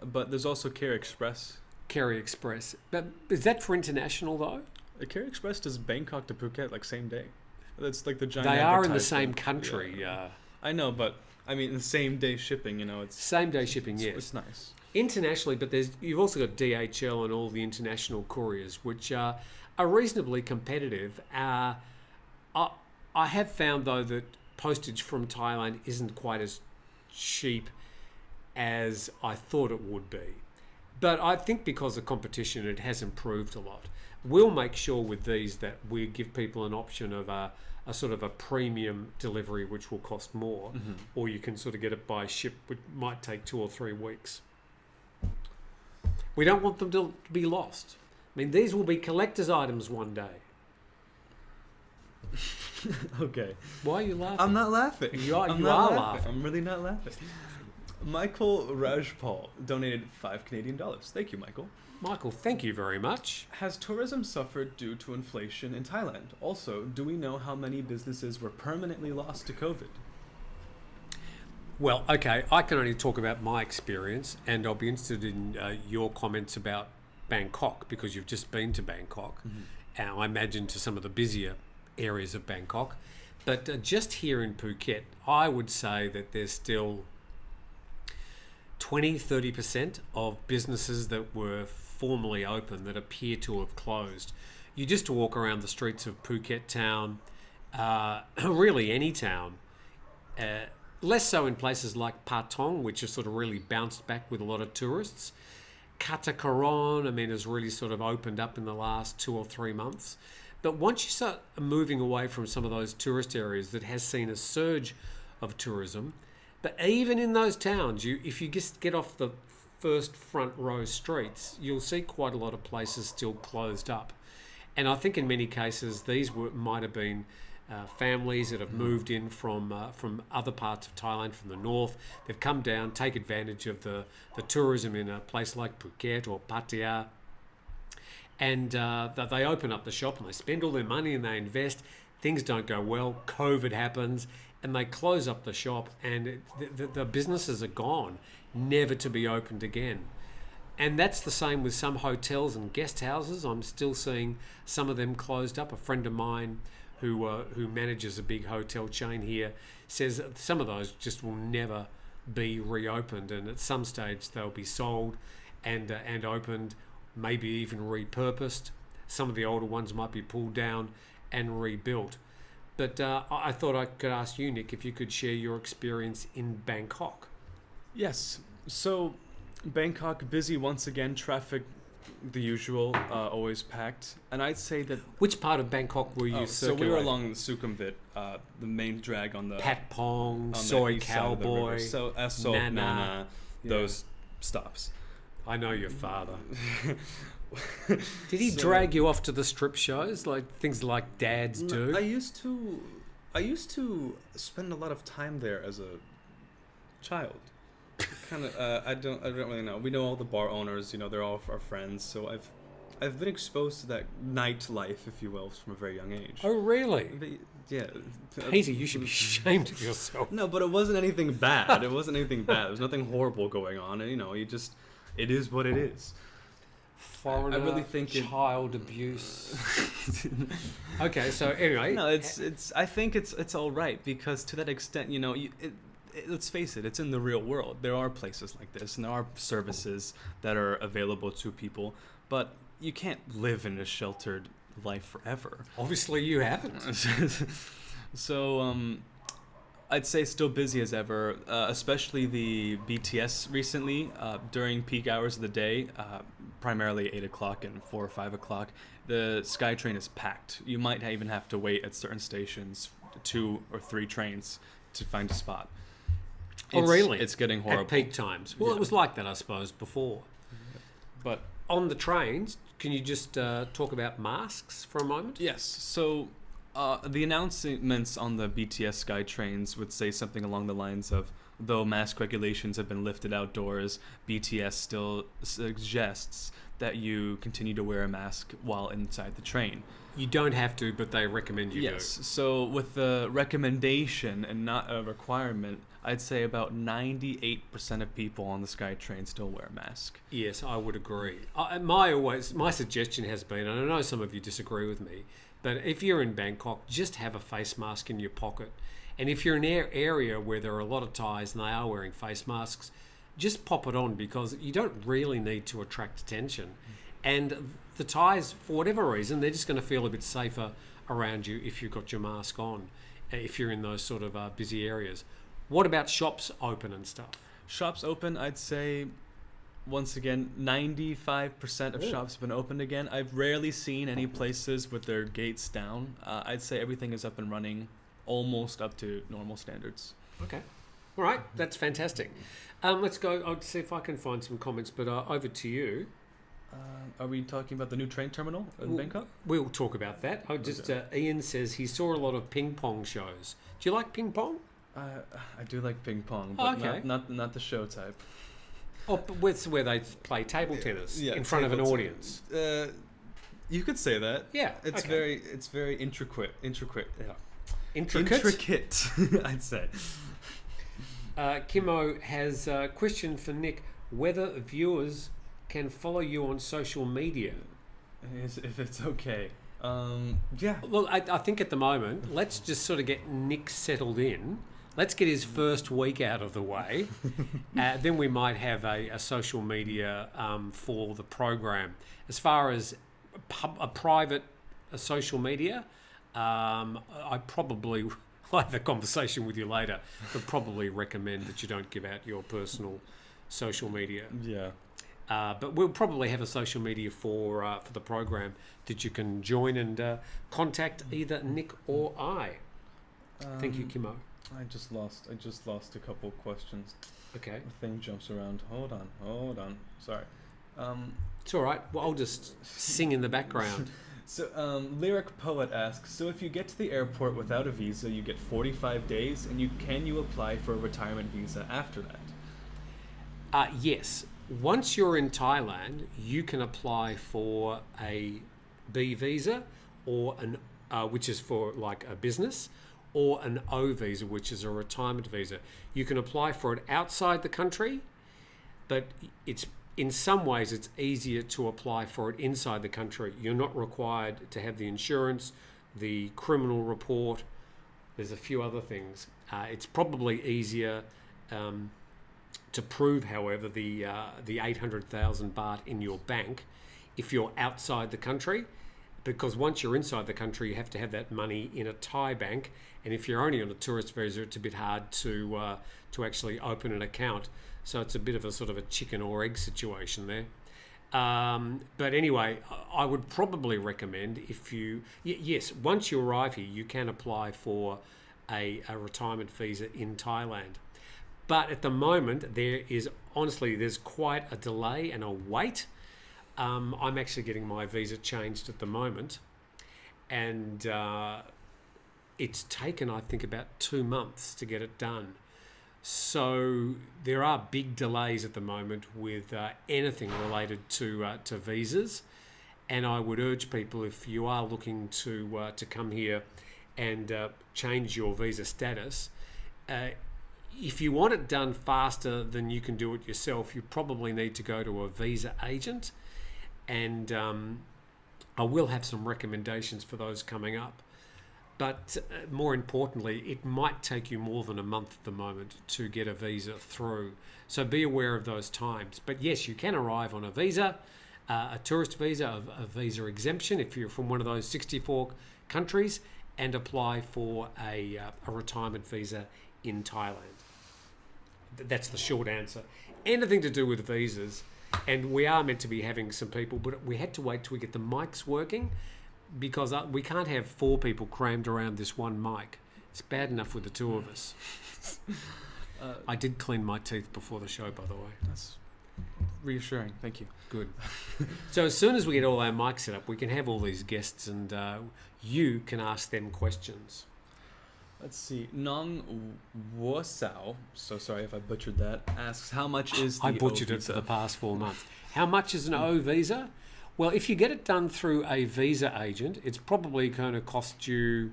But there's also Care Express. Carry Express. But is that for international though? Care Express does Bangkok to Phuket like same day. That's like the giant. They are in the same advertisement. country. Yeah. I know, but I mean the same day shipping. It's Same day shipping. Yes, it's nice. Internationally, but you've also got DHL and all the international couriers, which are reasonably competitive. I have found though that postage from Thailand isn't quite as cheap as I thought it would be. But I think because of competition, it has improved a lot. We'll make sure with these that we give people an option of a sort of a premium delivery, which will cost more, or you can sort of get it by ship, which might take 2 or 3 weeks. We don't want them to be lost. I mean, these will be collector's items one day. Okay. Why are you laughing? I'm not laughing. You are laughing. I'm really not laughing. Michael Rajpal donated $5 Canadian. Thank you, Michael. Michael, thank you very much. Has tourism suffered due to inflation in Thailand? Also, do we know how many businesses were permanently lost to COVID? Well, okay, I can only talk about my experience, and I'll be interested in your comments about Bangkok, because you've just been to Bangkok, and I imagine to some of the busier areas of Bangkok. But just here in Phuket, I would say that there's still 20-30% of businesses that were formerly open that appear to have closed. You just walk around the streets of Phuket town, really any town, less so in places like Patong, which has sort of really bounced back with a lot of tourists. Katakaron, I mean, has really sort of opened up in the last 2 or 3 months. But once you start moving away from some of those tourist areas that has seen a surge of tourism, but even in those towns, if you just get off the first front row streets, you'll see quite a lot of places still closed up. And I think in many cases, these might have been families that have moved in from other parts of Thailand, from the north. They've come down, take advantage of the tourism in a place like Phuket or Pattaya. And they open up the shop and they spend all their money and they invest. Things don't go well. COVID happens. And they close up the shop, and the businesses are gone, never to be opened again. And that's the same with some hotels and guest houses. I'm still seeing some of them closed up. A friend of mine who manages a big hotel chain here says that some of those just will never be reopened, and at some stage they'll be sold and opened, maybe even repurposed. Some of the older ones might be pulled down and rebuilt. But I thought I could ask you, Nick, if you could share your experience in Bangkok. Yes. So, Bangkok, busy once again. Traffic, the usual, always packed. And I'd say that... Which part of Bangkok were you So we were along the Sukhumvit, the main drag on the... Pat Pong, Soy Cowboy, so Esso, Nana, those stops. I know your father. Did he drag you off to the strip shows, like things like dads do? I used to spend a lot of time there as a child. Kind of, I don't really know. We know all the bar owners. They're all our friends. So I've been exposed to that nightlife, if you will, from a very young age. Oh, really? But, yeah. Peter, you should be ashamed of yourself. No, but it wasn't anything bad. There was nothing horrible going on, and it is what it is. Foreigner, I really think child abuse. Okay, so anyway, no, it's. I think it's all right, because to that extent, let's face it, it's in the real world. There are places like this, and there are services that are available to people, but you can't live in a sheltered life forever. Obviously, you haven't. So, I'd say still busy as ever, especially the BTS recently, during peak hours of the day, primarily 8 o'clock and 4 or 5 o'clock. The SkyTrain is packed. You might even have to wait at certain stations, 2 or 3 trains to find a spot. Really? It's getting horrible. At peak times. Well, It was like that, I suppose, before. But on the trains, can you just talk about masks for a moment? Yes. So the announcements on the BTS SkyTrains would say something along the lines of, though mask regulations have been lifted outdoors, BTS still suggests that you continue to wear a mask while inside the train. You don't have to, but they recommend you do. Yes. So with the recommendation and not a requirement, I'd say about 98% of people on the SkyTrain still wear a mask. Yes, I would agree. My suggestion has been, and I know some of you disagree with me, but if you're in Bangkok, just have a face mask in your pocket. And if you're in an area where there are a lot of Thais and they are wearing face masks, just pop it on, because you don't really need to attract attention. And the Thais, for whatever reason, they're just going to feel a bit safer around you if you've got your mask on, if you're in those sort of busy areas. What about shops open and stuff? Shops open, I'd say, once again, 95% of shops have been opened again. I've rarely seen any places with their gates down. I'd say everything is up and running, almost up to normal standards. Okay. All right. That's fantastic. Let's go. I'll see if I can find some comments, but over to you. Are we talking about the new train terminal in Bangkok? We'll talk about that. Ian says he saw a lot of ping pong shows. Do you like ping pong? I do like ping pong, but not the show type. Oh, but where they play table tennis in front of an audience. You could say that. Yeah, it's very intricate. Yeah. Intricate, I'd say. Kimo has a question for Nick: whether viewers can follow you on social media. If it's okay. Yeah. Well, I think at the moment, let's just sort of get Nick settled in. Let's get his first week out of the way. Then we might have a social media for the program. As far as a private social media, I probably... I'll have a conversation with you later, but probably recommend that you don't give out your personal social media. Yeah. But we'll probably have a social media for the program that you can join and contact either Nick or I. Thank you, Kimo. I just lost a couple questions. Okay. The thing jumps around. Hold on. Sorry. It's all right. Well, I'll just sing in the background. So, Lyric Poet asks, so if you get to the airport without a visa, you get 45 days, and can you apply for a retirement visa after that? Yes. Once you're in Thailand, you can apply for a B visa, or which is for like a business, or an O visa, which is a retirement visa. You can apply for it outside the country, but in some ways it's easier to apply for it inside the country. You're not required to have the insurance, the criminal report. There's a few other things. It's probably easier to prove, however, the 800,000 baht in your bank if you're outside the country, because once you're inside the country, you have to have that money in a Thai bank, and if you're only on a tourist visa, it's a bit hard to actually open an account. So it's a bit of a sort of a chicken or egg situation there. But anyway, I would probably recommend yes, once you arrive here, you can apply for a retirement visa in Thailand. But at the moment, there's quite a delay and a wait. I'm actually getting my visa changed at the moment, and it's taken, I think, about 2 months to get it done. So there are big delays at the moment with anything related to visas, and I would urge people, if you are looking to come here and change your visa status, if you want it done faster than you can do it yourself, you probably need to go to a visa agent, and I will have some recommendations for those coming up. But more importantly, it might take you more than a month at the moment to get a visa through. So be aware of those times. But yes, you can arrive on a visa, a tourist visa, a visa exemption if you're from one of those 64 countries, and apply for a retirement visa in Thailand. That's the short answer. Anything to do with visas, and we are meant to be having some people, but we had to wait till we get the mics working, because we can't have 4 people crammed around this one mic. It's bad enough with the 2 of us. I did clean my teeth before the show, by the way. That's reassuring. Thank you. Good. So as soon as we get all our mics set up, we can have all these guests, and you can ask them questions. Let's see. Nong Wosao, so sorry if I butchered that, asks, how much is the I butchered O it visa? for the past 4 months. How much is an O visa? Well, if you get it done through a visa agent, it's probably going to cost you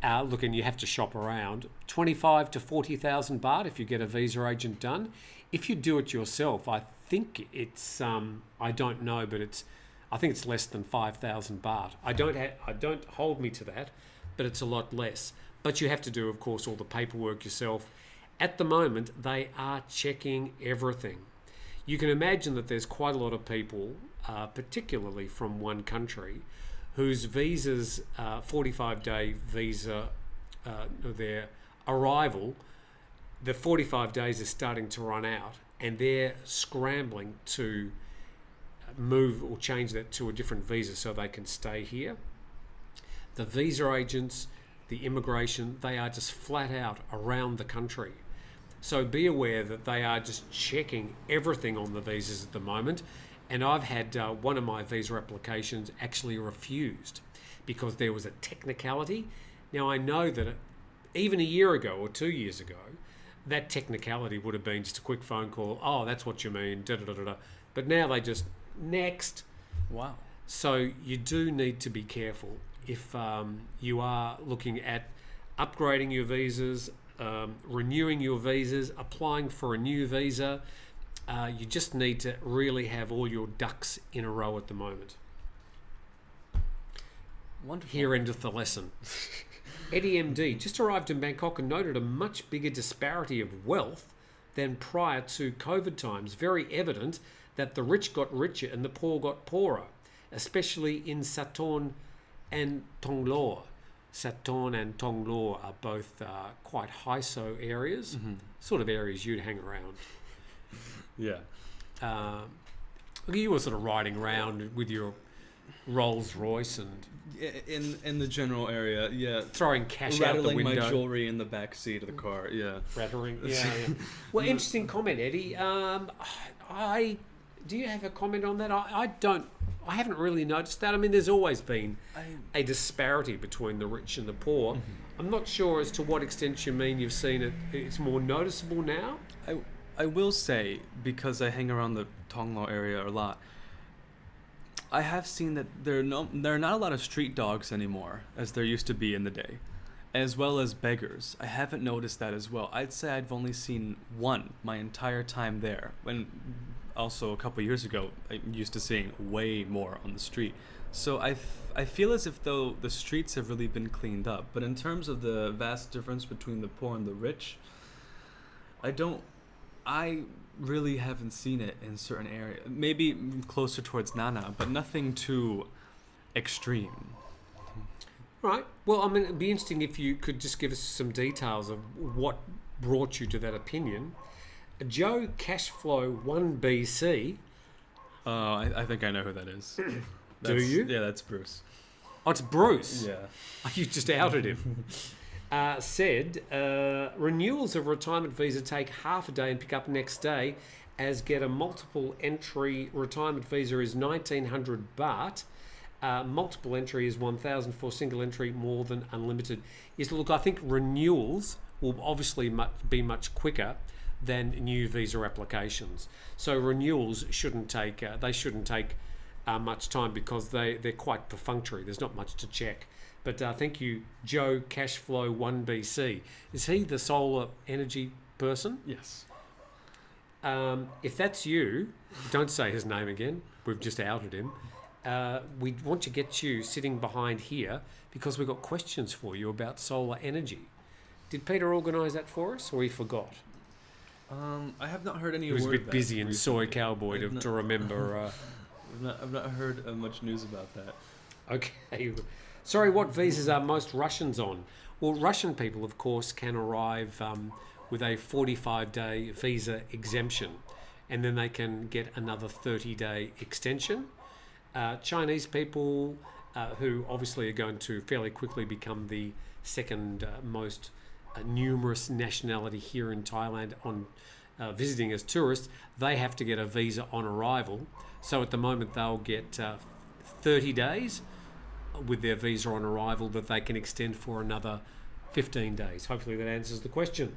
look, and you have to shop around, 25 to 40,000 baht if you get a visa agent done. If you do it yourself, I think it's I don't know, but I think it's less than 5,000 baht. I don't hold me to that, but it's a lot less. But you have to do, of course, all the paperwork yourself. At the moment, they are checking everything. You can imagine that there's quite a lot of people, particularly from one country, whose visas, 45-day visa, their arrival, the 45 days is starting to run out, and they're scrambling to move or change that to a different visa so they can stay here. The visa agents, the immigration, they are just flat out around the country. So be aware that they are just checking everything on the visas at the moment. And I've had one of my visa applications actually refused because there was a technicality. Now, I know that even a year ago or 2 years ago, that technicality would have been just a quick phone call. Oh, that's what you mean. Da, da, da, da, da. But now they just, next. Wow. So you do need to be careful if you are looking at upgrading your visas, renewing your visas, applying for a new visa. You just need to really have all your ducks in a row at the moment. Wonderful. Here endeth the lesson. Eddie MD just arrived in Bangkok and noted a much bigger disparity of wealth than prior to COVID times. Very evident that the rich got richer and the poor got poorer, especially in Satorn and Tonglo. Satorn and Tonglo are both quite high-so areas, sort of areas you'd hang around. Yeah. You were sort of riding around with your Rolls Royce and in the general area, yeah. Throwing cash out the window. Rattling my jewelry in the back seat of the car, yeah. Rattling, yeah. Well, interesting comment, Eddie. Do you have a comment on that? I haven't really noticed that. I mean, there's always been a disparity between the rich and the poor. I'm not sure as to what extent you mean you've seen it. It's more noticeable now. I will say, because I hang around the Tonglo area a lot, I have seen that there are not a lot of street dogs anymore as there used to be in the day, as well as beggars. I haven't noticed that as well. I'd say I've only seen one my entire time there. When also a couple of years ago, I'm used to seeing way more on the street. So I feel as if though the streets have really been cleaned up. But in terms of the vast difference between the poor and the rich, I really haven't seen it in certain areas. Maybe closer towards Nana, but nothing too extreme. Right. Well, I mean, it'd be interesting if you could just give us some details of what brought you to that opinion. Joe Cashflow 1BC. I think I know who that is. Do you? Yeah, that's Bruce. Oh, it's Bruce. Yeah. You just outed him. Said, renewals of retirement visa take half a day and pick up next day, as get a multiple entry retirement visa is 1,900 baht. Multiple entry is 1,000 for single entry, more than unlimited. Yes, look, I think renewals will obviously be much quicker than new visa applications. So renewals shouldn't take much time because they're quite perfunctory. There's not much to check. But thank you, Joe Cashflow 1BC. Is he the solar energy person? Yes. If that's you, don't say his name again. We've just outed him. We want to get you sitting behind here because we've got questions for you about solar energy. Did Peter organise that for us, or he forgot? I have not heard any. He was a bit busy in Soy Cowboy to remember. I've not heard much news about that. Okay. Sorry, what visas are most Russians on? Well, Russian people, of course, can arrive with a 45-day visa exemption, and then they can get another 30-day extension. Chinese people, who obviously are going to fairly quickly become the second most numerous nationality here in Thailand on visiting as tourists, they have to get a visa on arrival. So at the moment, they'll get 30 days with their visa on arrival that they can extend for another 15 days. Hopefully that answers the question.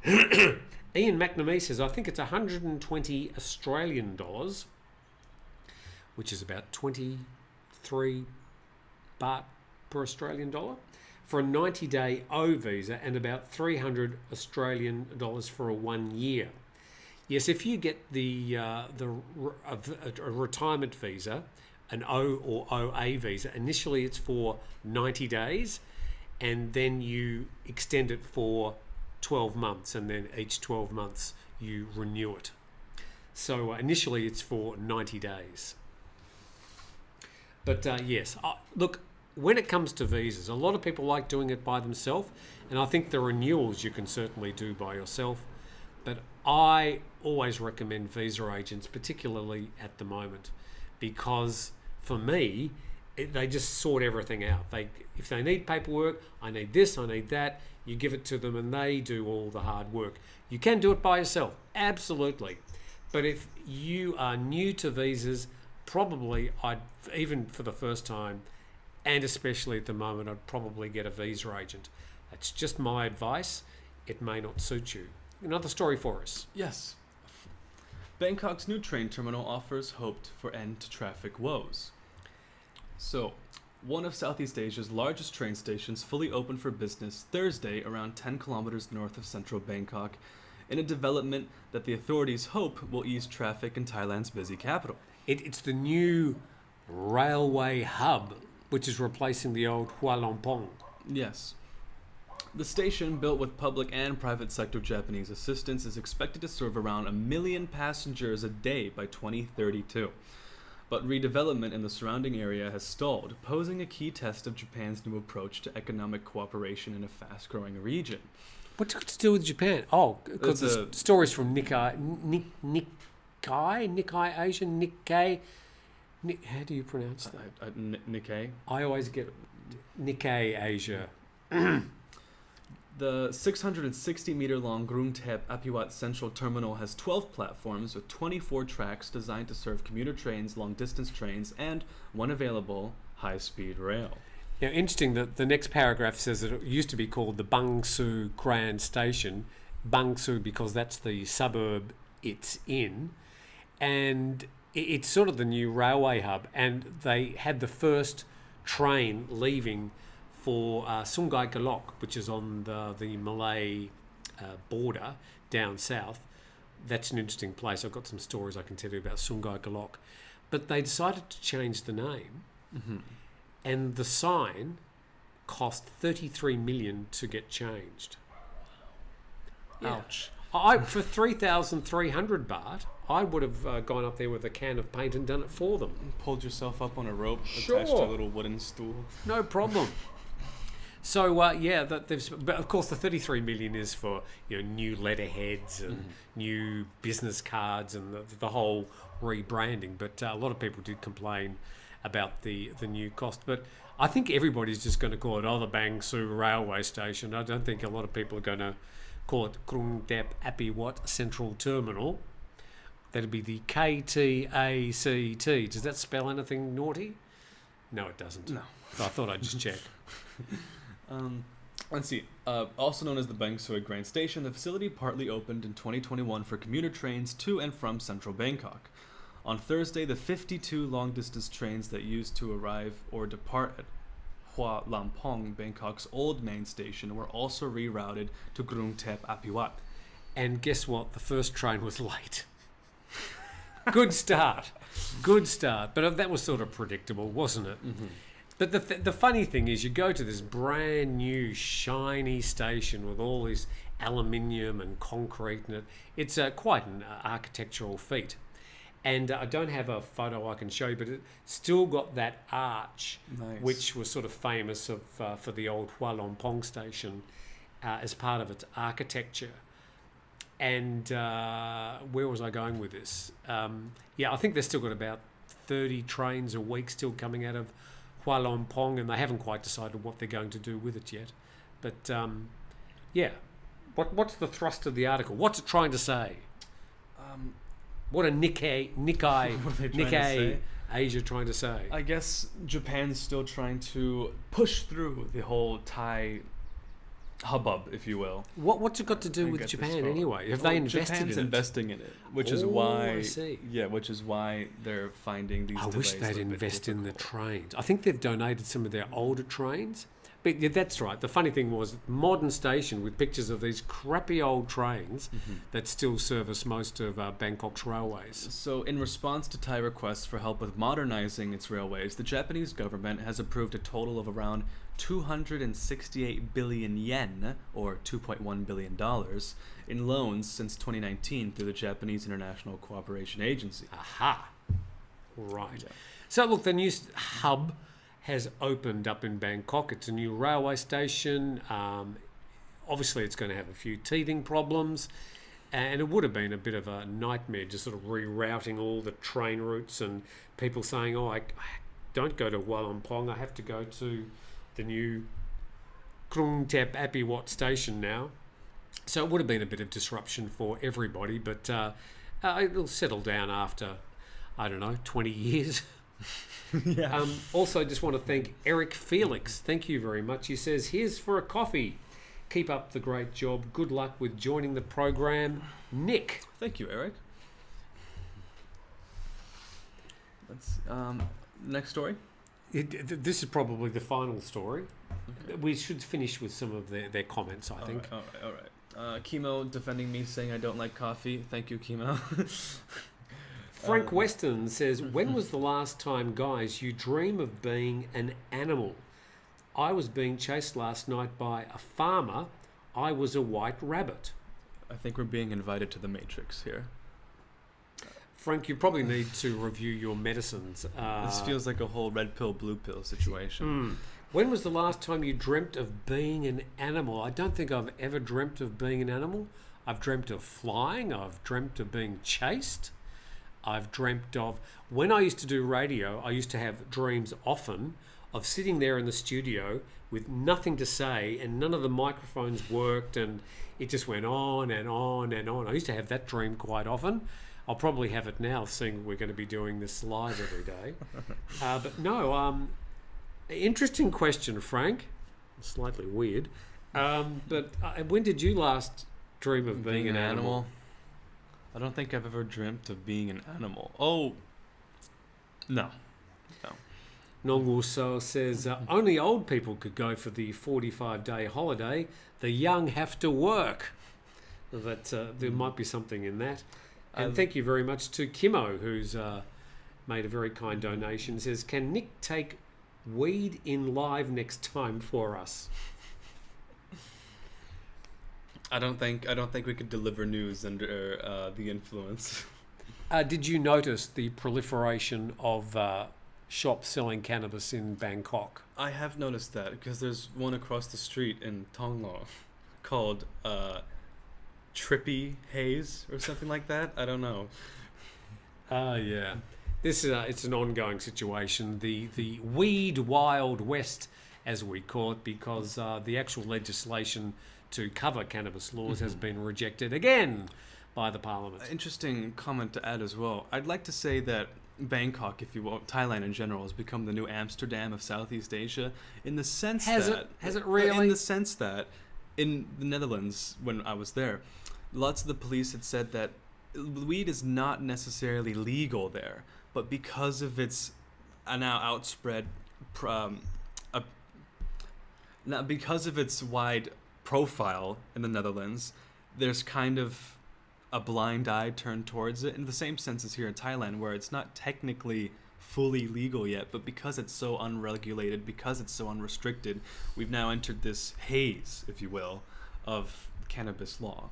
Ian McNamee says, I think it's 120 Australian dollars, which is about 23 baht per Australian dollar, for a 90-day O visa and about $300 for a 1 year. Yes, if you get a retirement visa, an O or OA visa, initially it's for 90 days and then you extend it for 12 months and then each 12 months you renew it. So initially it's for 90 days. But yes, look, when it comes to visas, a lot of people like doing it by themselves, and I think the renewals you can certainly do by yourself. But I always recommend visa agents, particularly at the moment, because for me, they just sort everything out. If they need paperwork, I need this, I need that, you give it to them and they do all the hard work. You can do it by yourself, absolutely. But if you are new to visas, probably even for the first time, and especially at the moment, I'd probably get a visa agent. That's just my advice. It may not suit you. Another story for us. Yes. Bangkok's new train terminal offers hope for end to traffic woes. So, one of Southeast Asia's largest train stations fully opened for business Thursday around 10 kilometers north of central Bangkok, in a development that the authorities hope will ease traffic in Thailand's busy capital. It's the new railway hub, which is replacing the old Hua Lompong. Yes. The station, built with public and private sector Japanese assistance, is expected to serve around 1 million passengers a day by 2032. But redevelopment in the surrounding area has stalled, posing a key test of Japan's new approach to economic cooperation in a fast-growing region. What's it got to do with Japan? Oh, because the stories from Nikkei Asia, Nikkei. How do you pronounce that? Nikkei. I always get Nikkei Asia. The 660-meter-long Grungtep Apiwat Central Terminal has 12 platforms with 24 tracks designed to serve commuter trains, long-distance trains, and, when available, high-speed rail. Yeah, interesting that the next paragraph says that it used to be called the Bang Sue Grand Station. Bang Sue because that's the suburb it's in. And it's sort of the new railway hub. And they had the first train leaving for Sungai Gelok, which is on the Malay border down south. That's an interesting place. I've got some stories I can tell you about Sungai Gelok. But they decided to change the name. Mm-hmm. And the sign cost 33 million to get changed. Yeah. Ouch. For 3,300 baht, I would have gone up there with a can of paint and done it for them. Pulled yourself up on a rope, Sure. attached to a little wooden stool. No problem. So but of course the 33 million is for new letterheads and new business cards and the whole rebranding. But a lot of people did complain about the new cost. But I think everybody's just going to call it the Bang Sue Railway Station. I don't think a lot of people are going to call it Krungtep Apiwat Central Terminal. That'd be the KTACT. Does that spell anything naughty? No, it doesn't. No. So I thought I'd just check. Let's see. Also known as the Bang Sue Grand Station, the facility partly opened in 2021 for commuter trains to and from central Bangkok. On Thursday, the 52 long-distance trains that used to arrive or depart at Hua Lompong, Bangkok's old main station, were also rerouted to Grungtep Apiwat. And guess what? The first train was late. Good start. Good start. But that was sort of predictable, wasn't it? Mm-hmm. But the funny thing is, you go to this brand new shiny station with all this aluminium and concrete in it. It's quite an architectural feat. And I don't have a photo I can show you, but it still got that arch, Nice. which was sort of famous for the old Hua Lompong station as part of its architecture. And where was I going with this? I think they've still got about 30 trains a week still coming out of Hua Lompong, and they haven't quite decided what they're going to do with it yet. But what's the thrust of the article? What's it trying to say? What a Nikkei Asia trying to say? I guess Japan's still trying to push through the whole Thai hubbub, if you will. What's it got to do with Japan anyway? Have they invested Japan's in it? investing in it, which is why. I see. Yeah, which is why they're finding these. I wish they'd invest in the trains. I think they've donated some of their older trains, But yeah, that's right. The funny thing was, modern station with pictures of these crappy old trains that still service most of Bangkok's railways. So, in response to Thai requests for help with modernizing its railways, the Japanese government has approved a total of around 268 billion yen, or $2.1 billion, in loans since 2019 through the Japanese International Cooperation Agency. Aha. Right. Yeah. So, look, the new hub has opened up in Bangkok. It's a new railway station. Obviously, it's going to have a few teething problems. And it would have been a bit of a nightmare just sort of rerouting all the train routes and people saying, oh, I don't go to Walampong. I have to go to the new Krung Tep Apiwat station now. So it would have been a bit of disruption for everybody, but it'll settle down after, 20 years. Yeah. Also, just want to thank Eric Felix. Thank you very much. He says, here's for a coffee. Keep up the great job. Good luck with joining the program. Nick. Thank you, Eric. Let's next story. This is probably the final story. Okay. We should finish with some of their comments, I think. All right. Chemo defending me, saying I don't like coffee. Thank you, Chemo. Frank Weston says, when was the last time, guys, you dream of being an animal? I was being chased last night by a farmer. I was a white rabbit. I think we're being invited to the Matrix here. Frank, you probably need to review your medicines. This feels like a whole red pill, blue pill situation. When was the last time you dreamt of being an animal? I don't think I've ever dreamt of being an animal. I've dreamt of flying. I've dreamt of being chased. I've dreamt of... When I used to do radio, I used to have dreams often of sitting there in the studio with nothing to say and none of the microphones worked and it just went on and on and on. I used to have that dream quite often. I'll probably have it now, seeing we're going to be doing this live every day. But no, interesting question, Frank. Slightly weird. But when did you last dream of being an animal? I don't think I've ever dreamt of being an animal. Oh, no. Nonguso says, only old people could go for the 45-day holiday. The young have to work. That there might be something in that. And thank you very much to Kimo, who's made a very kind donation. Says, can Nick take weed in live next time for us? I don't think we could deliver news under the influence. Did you notice the proliferation of shops selling cannabis in Bangkok? I have noticed that because there's one across the street in Tonglo called Trippy Haze or something like that. I don't know. Yeah. This is it's an ongoing situation. The weed Wild West, as we call it, because the actual legislation to cover cannabis laws has been rejected again by the parliament. Interesting comment to add as well. I'd like to say that Bangkok, if you will, Thailand in general, has become the new Amsterdam of Southeast Asia in the sense Has it really? In the sense that in the Netherlands, when I was there, lots of the police had said that weed is not necessarily legal there, but because of its now outspread, because of its wide profile in the Netherlands, there's kind of a blind eye turned towards it in the same sense as here in Thailand, where it's not technically fully legal yet, but because it's so unregulated, because it's so unrestricted, we've now entered this haze, if you will, of cannabis law.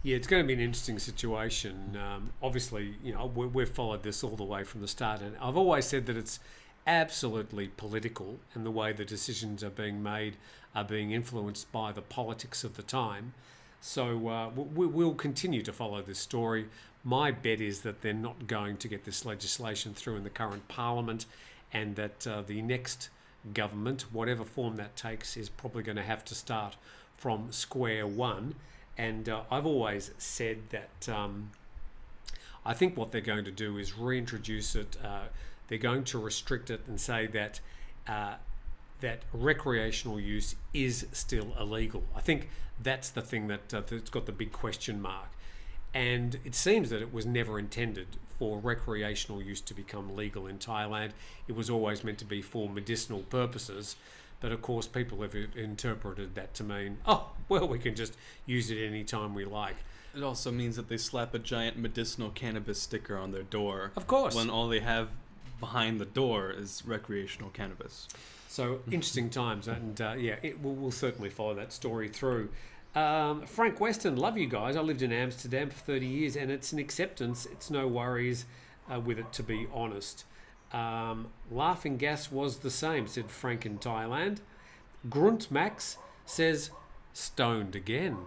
Yeah, it's going to be an interesting situation. Obviously, we've followed this all the way from the start, and I've always said that it's absolutely political, and the way the decisions are being made are being influenced by the politics of the time. So we'll continue to follow this story. My bet is that they're not going to get this legislation through in the current parliament, and that the next government, whatever form that takes, is probably going to have to start from square one. And I've always said that I think what they're going to do is reintroduce it. They're going to restrict it and say that that recreational use is still illegal. I think that's the thing that's got the big question mark. And it seems that it was never intended for recreational use to become legal in Thailand. It was always meant to be for medicinal purposes. But of course, people have interpreted that to mean, oh, well, we can just use it any time we like. It also means that they slap a giant medicinal cannabis sticker on their door. Of course. When all they have behind the door is recreational cannabis. So interesting times, and we'll certainly follow that story through. Frank Weston, love you guys. I lived in Amsterdam for 30 years, and it's an acceptance. It's no worries with it, to be honest. Laughing gas was the same, said Frank in Thailand. Grunt Max says, stoned again.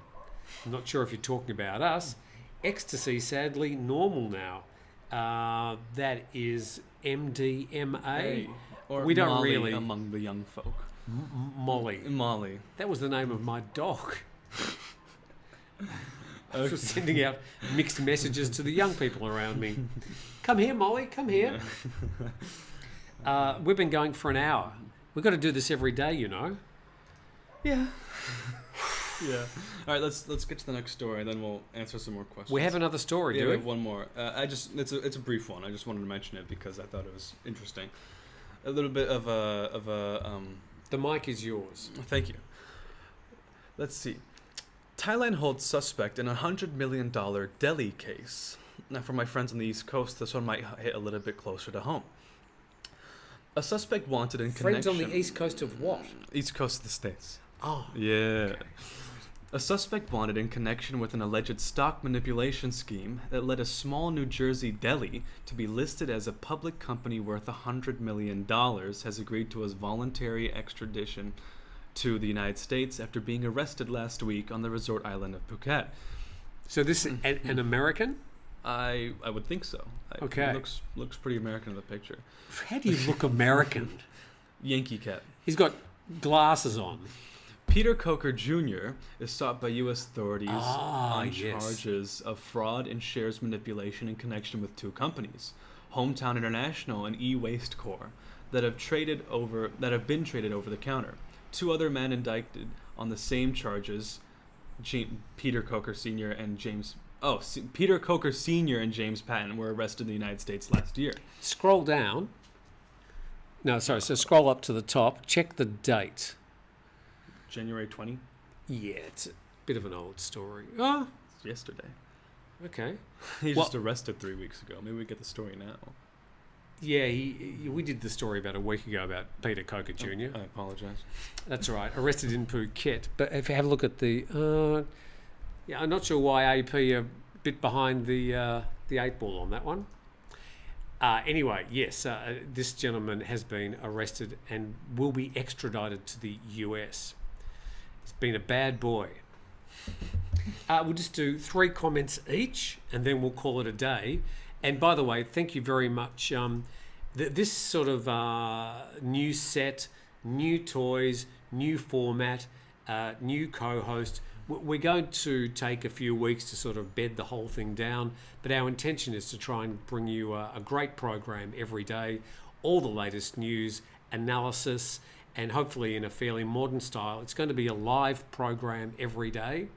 I'm not sure if you're talking about us. Ecstasy, sadly, normal now. That is MDMA. Or we don't Molly really among the young folk. Molly. That was the name of my dog. I was sending out mixed messages to the young people around me. Come here, Molly. Come here. We've been going for an hour. We've got to do this every day, you know. Yeah. Yeah. All right. Let's get to the next story, then we'll answer some more questions. We have another story, do we we? have one more. It's a brief one. I just wanted to mention it because I thought it was interesting. A little bit of a. The mic is yours. Thank you. Let's see. Thailand holds suspect in a $100 million Delhi case. Now, for my friends on the East Coast, this one might hit a little bit closer to home. A suspect wanted in Friends connection... on the East Coast of what? East Coast of the States. Oh. Yeah. Okay. A suspect wanted in connection with an alleged stock manipulation scheme that led a small New Jersey deli to be listed as a public company worth $100 million has agreed to his voluntary extradition to the United States after being arrested last week on the resort island of Phuket. So this is an American? I would think so. Okay. Looks pretty American in the picture. How do you look American? Yankee cat. He's got glasses on. Peter Coker Jr. is sought by U.S. authorities on yes. charges of fraud and shares manipulation in connection with two companies, Hometown International and E-Waste Corp, that have been traded over the counter. Two other men indicted on the same charges, Peter Coker Sr. and James Patton, were arrested in the United States last year. Scroll down. No, sorry. So scroll up to the top. Check the date. January 20? Yeah, it's a bit of an old story. Oh, It's yesterday. Okay. He just arrested 3 weeks ago. Maybe we get the story now. Yeah, we did the story about a week ago about Peter Coker Jr. I apologize. That's right. Arrested in Phuket. But if you have a look at the... I'm not sure why AP are a bit behind the 8 ball on that one. Anyway, yes, this gentleman has been arrested and will be extradited to the US. He's been a bad boy. We'll just do 3 comments each, and then we'll call it a day. And by the way, thank you very much. This sort of new set, new toys, new format, new co-host, we're going to take a few weeks to sort of bed the whole thing down, but our intention is to try and bring you a great program every day, all the latest news, analysis, and hopefully in a fairly modern style. It's going to be a live program every day.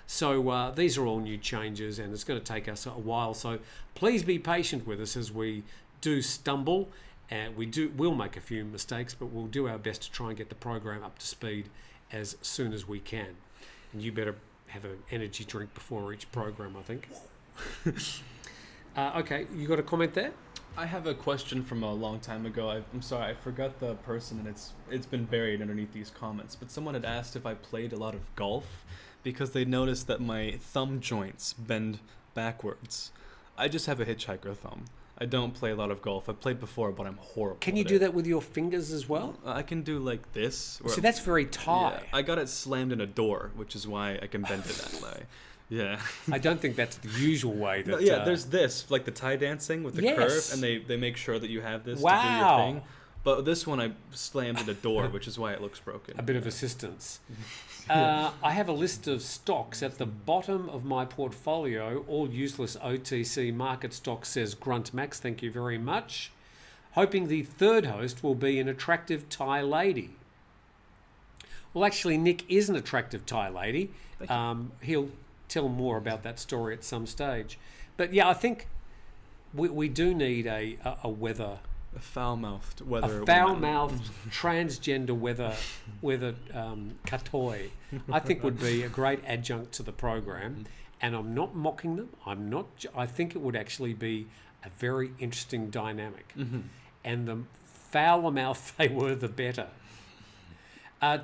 So these are all new changes, and it's going to take us a while. So please be patient with us as we do stumble, and we'll make a few mistakes, but we'll do our best to try and get the program up to speed as soon as we can. And you better have an energy drink before each program, I think. Okay, you got a comment there? I have a question from a long time ago. I'm sorry, I forgot the person, and it's been buried underneath these comments. But someone had asked if I played a lot of golf because they noticed that my thumb joints bend backwards. I just have a hitchhiker thumb. I don't play a lot of golf. I've played before, but I'm horrible. Can you do that with your fingers as well? I can do like this. See, that's very Thai. Yeah, I got it slammed in a door, which is why I can bend it that way. Yeah. I don't think that's the usual way. That, there's this, like the Thai dancing with the curve, and they make sure that you have this to do your thing. But this one I slammed in a door, which is why it looks broken. A bit of assistance. I have a list of stocks at the bottom of my portfolio, all useless OTC market stocks, says Grunt Max. Thank you very much. Hoping the third host will be an attractive Thai lady. Well, actually, Nick is an attractive Thai lady. He'll tell more about that story at some stage. But yeah, I think we do need a weather A foul-mouthed weather. A foul-mouthed transgender weather katoi, I think would be a great adjunct to the program. And I'm not mocking them. I think it would actually be a very interesting dynamic. And the fouler mouth they were, the better.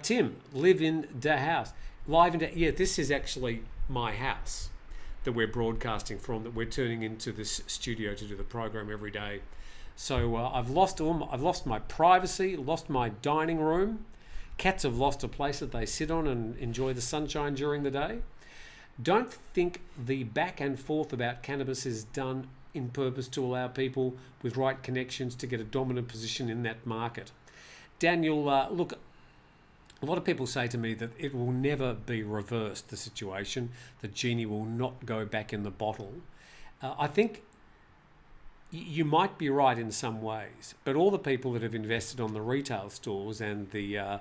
Tim, live in the house. Yeah, this is actually my house that we're broadcasting from, that we're turning into this studio to do the program every day. So I've lost my privacy, lost my dining room. Cats have lost a place that they sit on and enjoy the sunshine during the day. Don't think the back and forth about cannabis is done in purpose to allow people with right connections to get a dominant position in that market. Daniel, look, a lot of people say to me that it will never be reversed, the situation. The genie will not go back in the bottle. I think you might be right in some ways, but all the people that have invested on the retail stores and the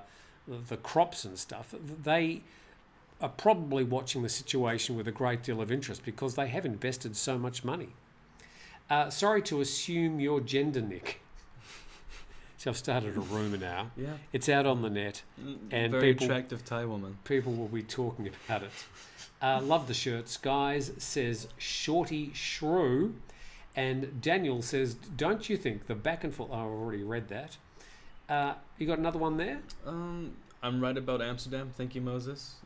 crops and stuff, they are probably watching the situation with a great deal of interest because they have invested so much money. Sorry to assume your gender, Nick. So I've started a rumour now. Yeah. It's out on the net. And very attractive Thai woman. People will be talking about it. Love the shirts, guys, says Shorty Shrew. And Daniel says, don't you think the back and forth... Oh, I've already read that. You got another one there? I'm right about Amsterdam. Thank you, Moses.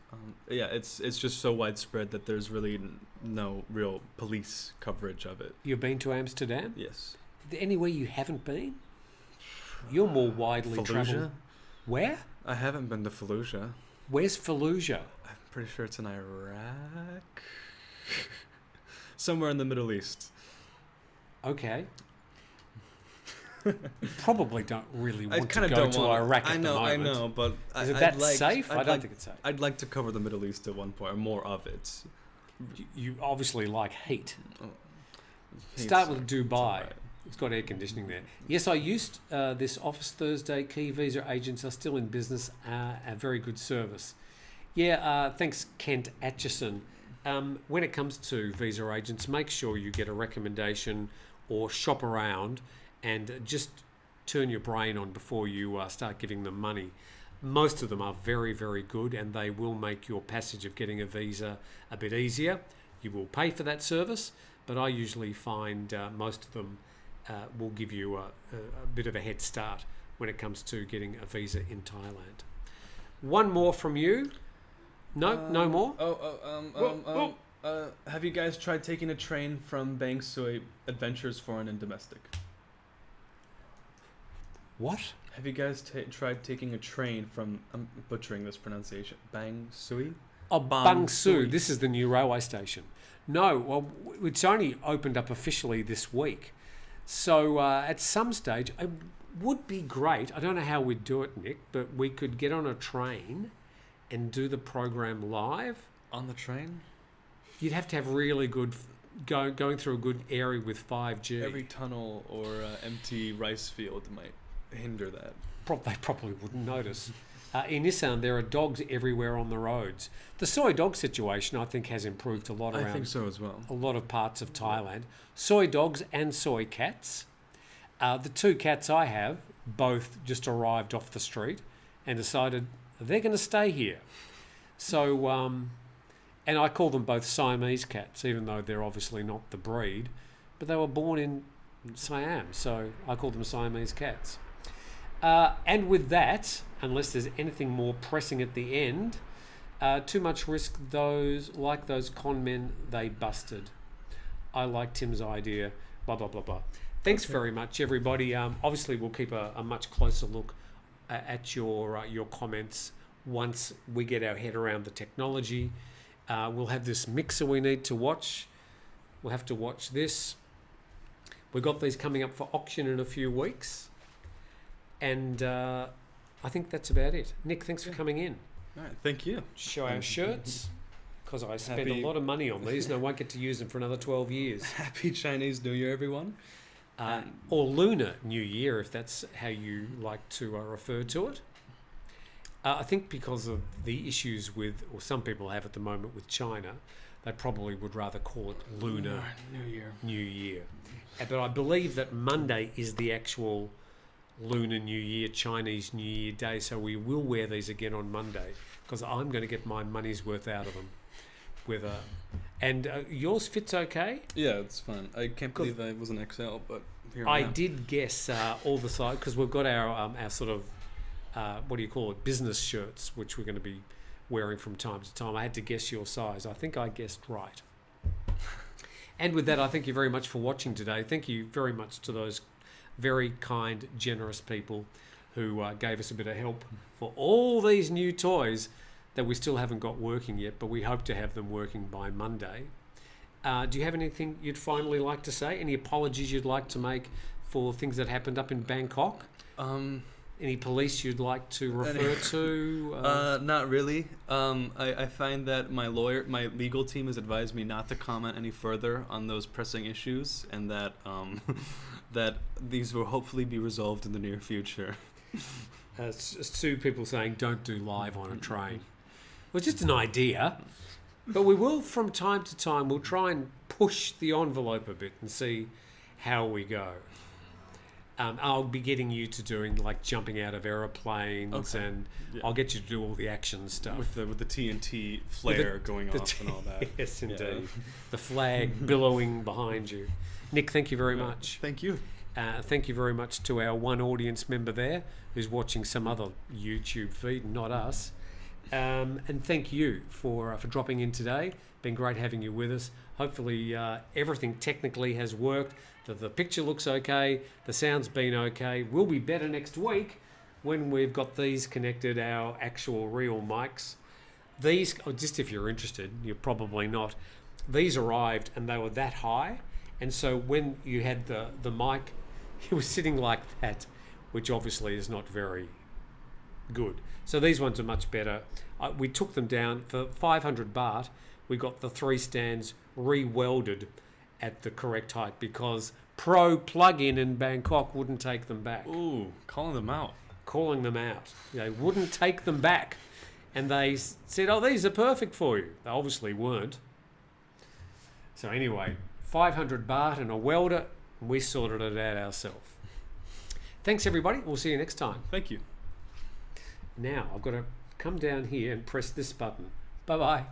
Yeah, it's just so widespread that there's really no real police coverage of it. You've been to Amsterdam? Yes. Anywhere you haven't been? You're more widely travelled. Where? I haven't been to Fallujah. Where's Fallujah? I'm pretty sure it's in Iraq. Somewhere in the Middle East. Okay. You probably don't really want to go to Iraq at the moment. I know, but is it that safe? I don't think it's safe. I'd like to cover the Middle East at one point, or more of it. You obviously like heat. Start with Dubai. It's got air conditioning there. Yes, I used this office Thursday. Key visa agents are still in business. A very good service. Yeah, thanks, Kent Atchison. When it comes to visa agents, make sure you get a recommendation or shop around and just turn your brain on before you start giving them money. Most of them are very, very good, and they will make your passage of getting a visa a bit easier. You will pay for that service, but I usually find most of them will give you a bit of a head start when it comes to getting a visa in Thailand. One more from you. No, no more? Have you guys tried taking a train from Bang Sui, Adventures Foreign and Domestic? What? Have you guys tried taking a train from, I'm butchering this pronunciation, Bang Sui? Oh, Bang Sui. This is the new railway station. No, well, it's only opened up officially this week. So at some stage, it would be great. I don't know how we'd do it, Nick, but we could get on a train and do the program live. On the train? You'd have to have really good, going through a good area with 5G. Every tunnel or empty rice field might hinder that. They probably wouldn't notice. In Nissan, there are dogs everywhere on the roads. The soy dog situation, I think, has improved a lot around. I think so as well. A lot of parts of Thailand. Soy dogs and soy cats. The two cats I have both just arrived off the street and decided they're going to stay here. So, and I call them both Siamese cats, even though they're obviously not the breed, but they were born in Siam, so I call them Siamese cats. And with that, unless there's anything more pressing at the end, too much risk, those con men they busted. I like Tim's idea, blah, blah, blah, blah. Thanks very much, everybody. Obviously, we'll keep a much closer look at your comments once we get our head around the technology. We'll have this mixer we need to watch. We'll have to watch this. We've got these coming up for auction in a few weeks. And I think that's about it. Nick, thanks for coming in. All right, thank you. Show our shirts, because I spent a lot of money on these and I won't get to use them for another 12 years. Happy Chinese New Year, everyone. Or Lunar New Year, if that's how you like to refer to it. I think because of the issues with, or some people have at the moment with China, they probably would rather call it Lunar New Year. New Year. But I believe that Monday is the actual Lunar New Year, Chinese New Year day, so we will wear these again on Monday because I'm going to get my money's worth out of them. And yours fits okay? Yeah, it's fine. I can't believe I was an XL, but here I did guess all the size because we've got our sort of what do you call it, business shirts, which we're going to be wearing from time to time. I had to guess your size. I think I guessed right. And with that, I thank you very much for watching today. Thank you very much to those very kind, generous people who gave us a bit of help for all these new toys that we still haven't got working yet, but we hope to have them working by Monday. Do you have anything you'd finally like to say? Any apologies you'd like to make for things that happened up in Bangkok? Any police you'd like to refer to? Not really. I find that my legal team has advised me not to comment any further on those pressing issues, and that that these will hopefully be resolved in the near future. It's two people saying don't do live on a train. Well, just an idea, but we will from time to time. We'll try and push the envelope a bit and see how we go. I'll be getting you to doing like jumping out of aeroplanes, and I'll get you to do all the action stuff with the TNT flare going off and all that. Yes, indeed. Yeah. The flag billowing behind you. Nick, thank you very much. Thank you. Thank you very much to our one audience member there who's watching some other YouTube feed, not us. And thank you for dropping in today. Been great having you with us. Hopefully everything technically has worked. The picture looks okay. The sound's been okay. We'll be better next week when we've got these connected, our actual real mics. These, just if you're interested, you're probably not. These arrived and they were that high. And so when you had the mic, it was sitting like that, which obviously is not very good. So these ones are much better. We took them down for 500 baht. We got the 3 stands re-welded at the correct height because Pro Plug-in in Bangkok wouldn't take them back. Ooh, calling them out. They wouldn't take them back. And they said, oh, these are perfect for you. They obviously weren't. So anyway, 500 baht and a welder, and we sorted it out ourselves. Thanks, everybody. We'll see you next time. Thank you. Now, I've got to come down here and press this button. Bye-bye.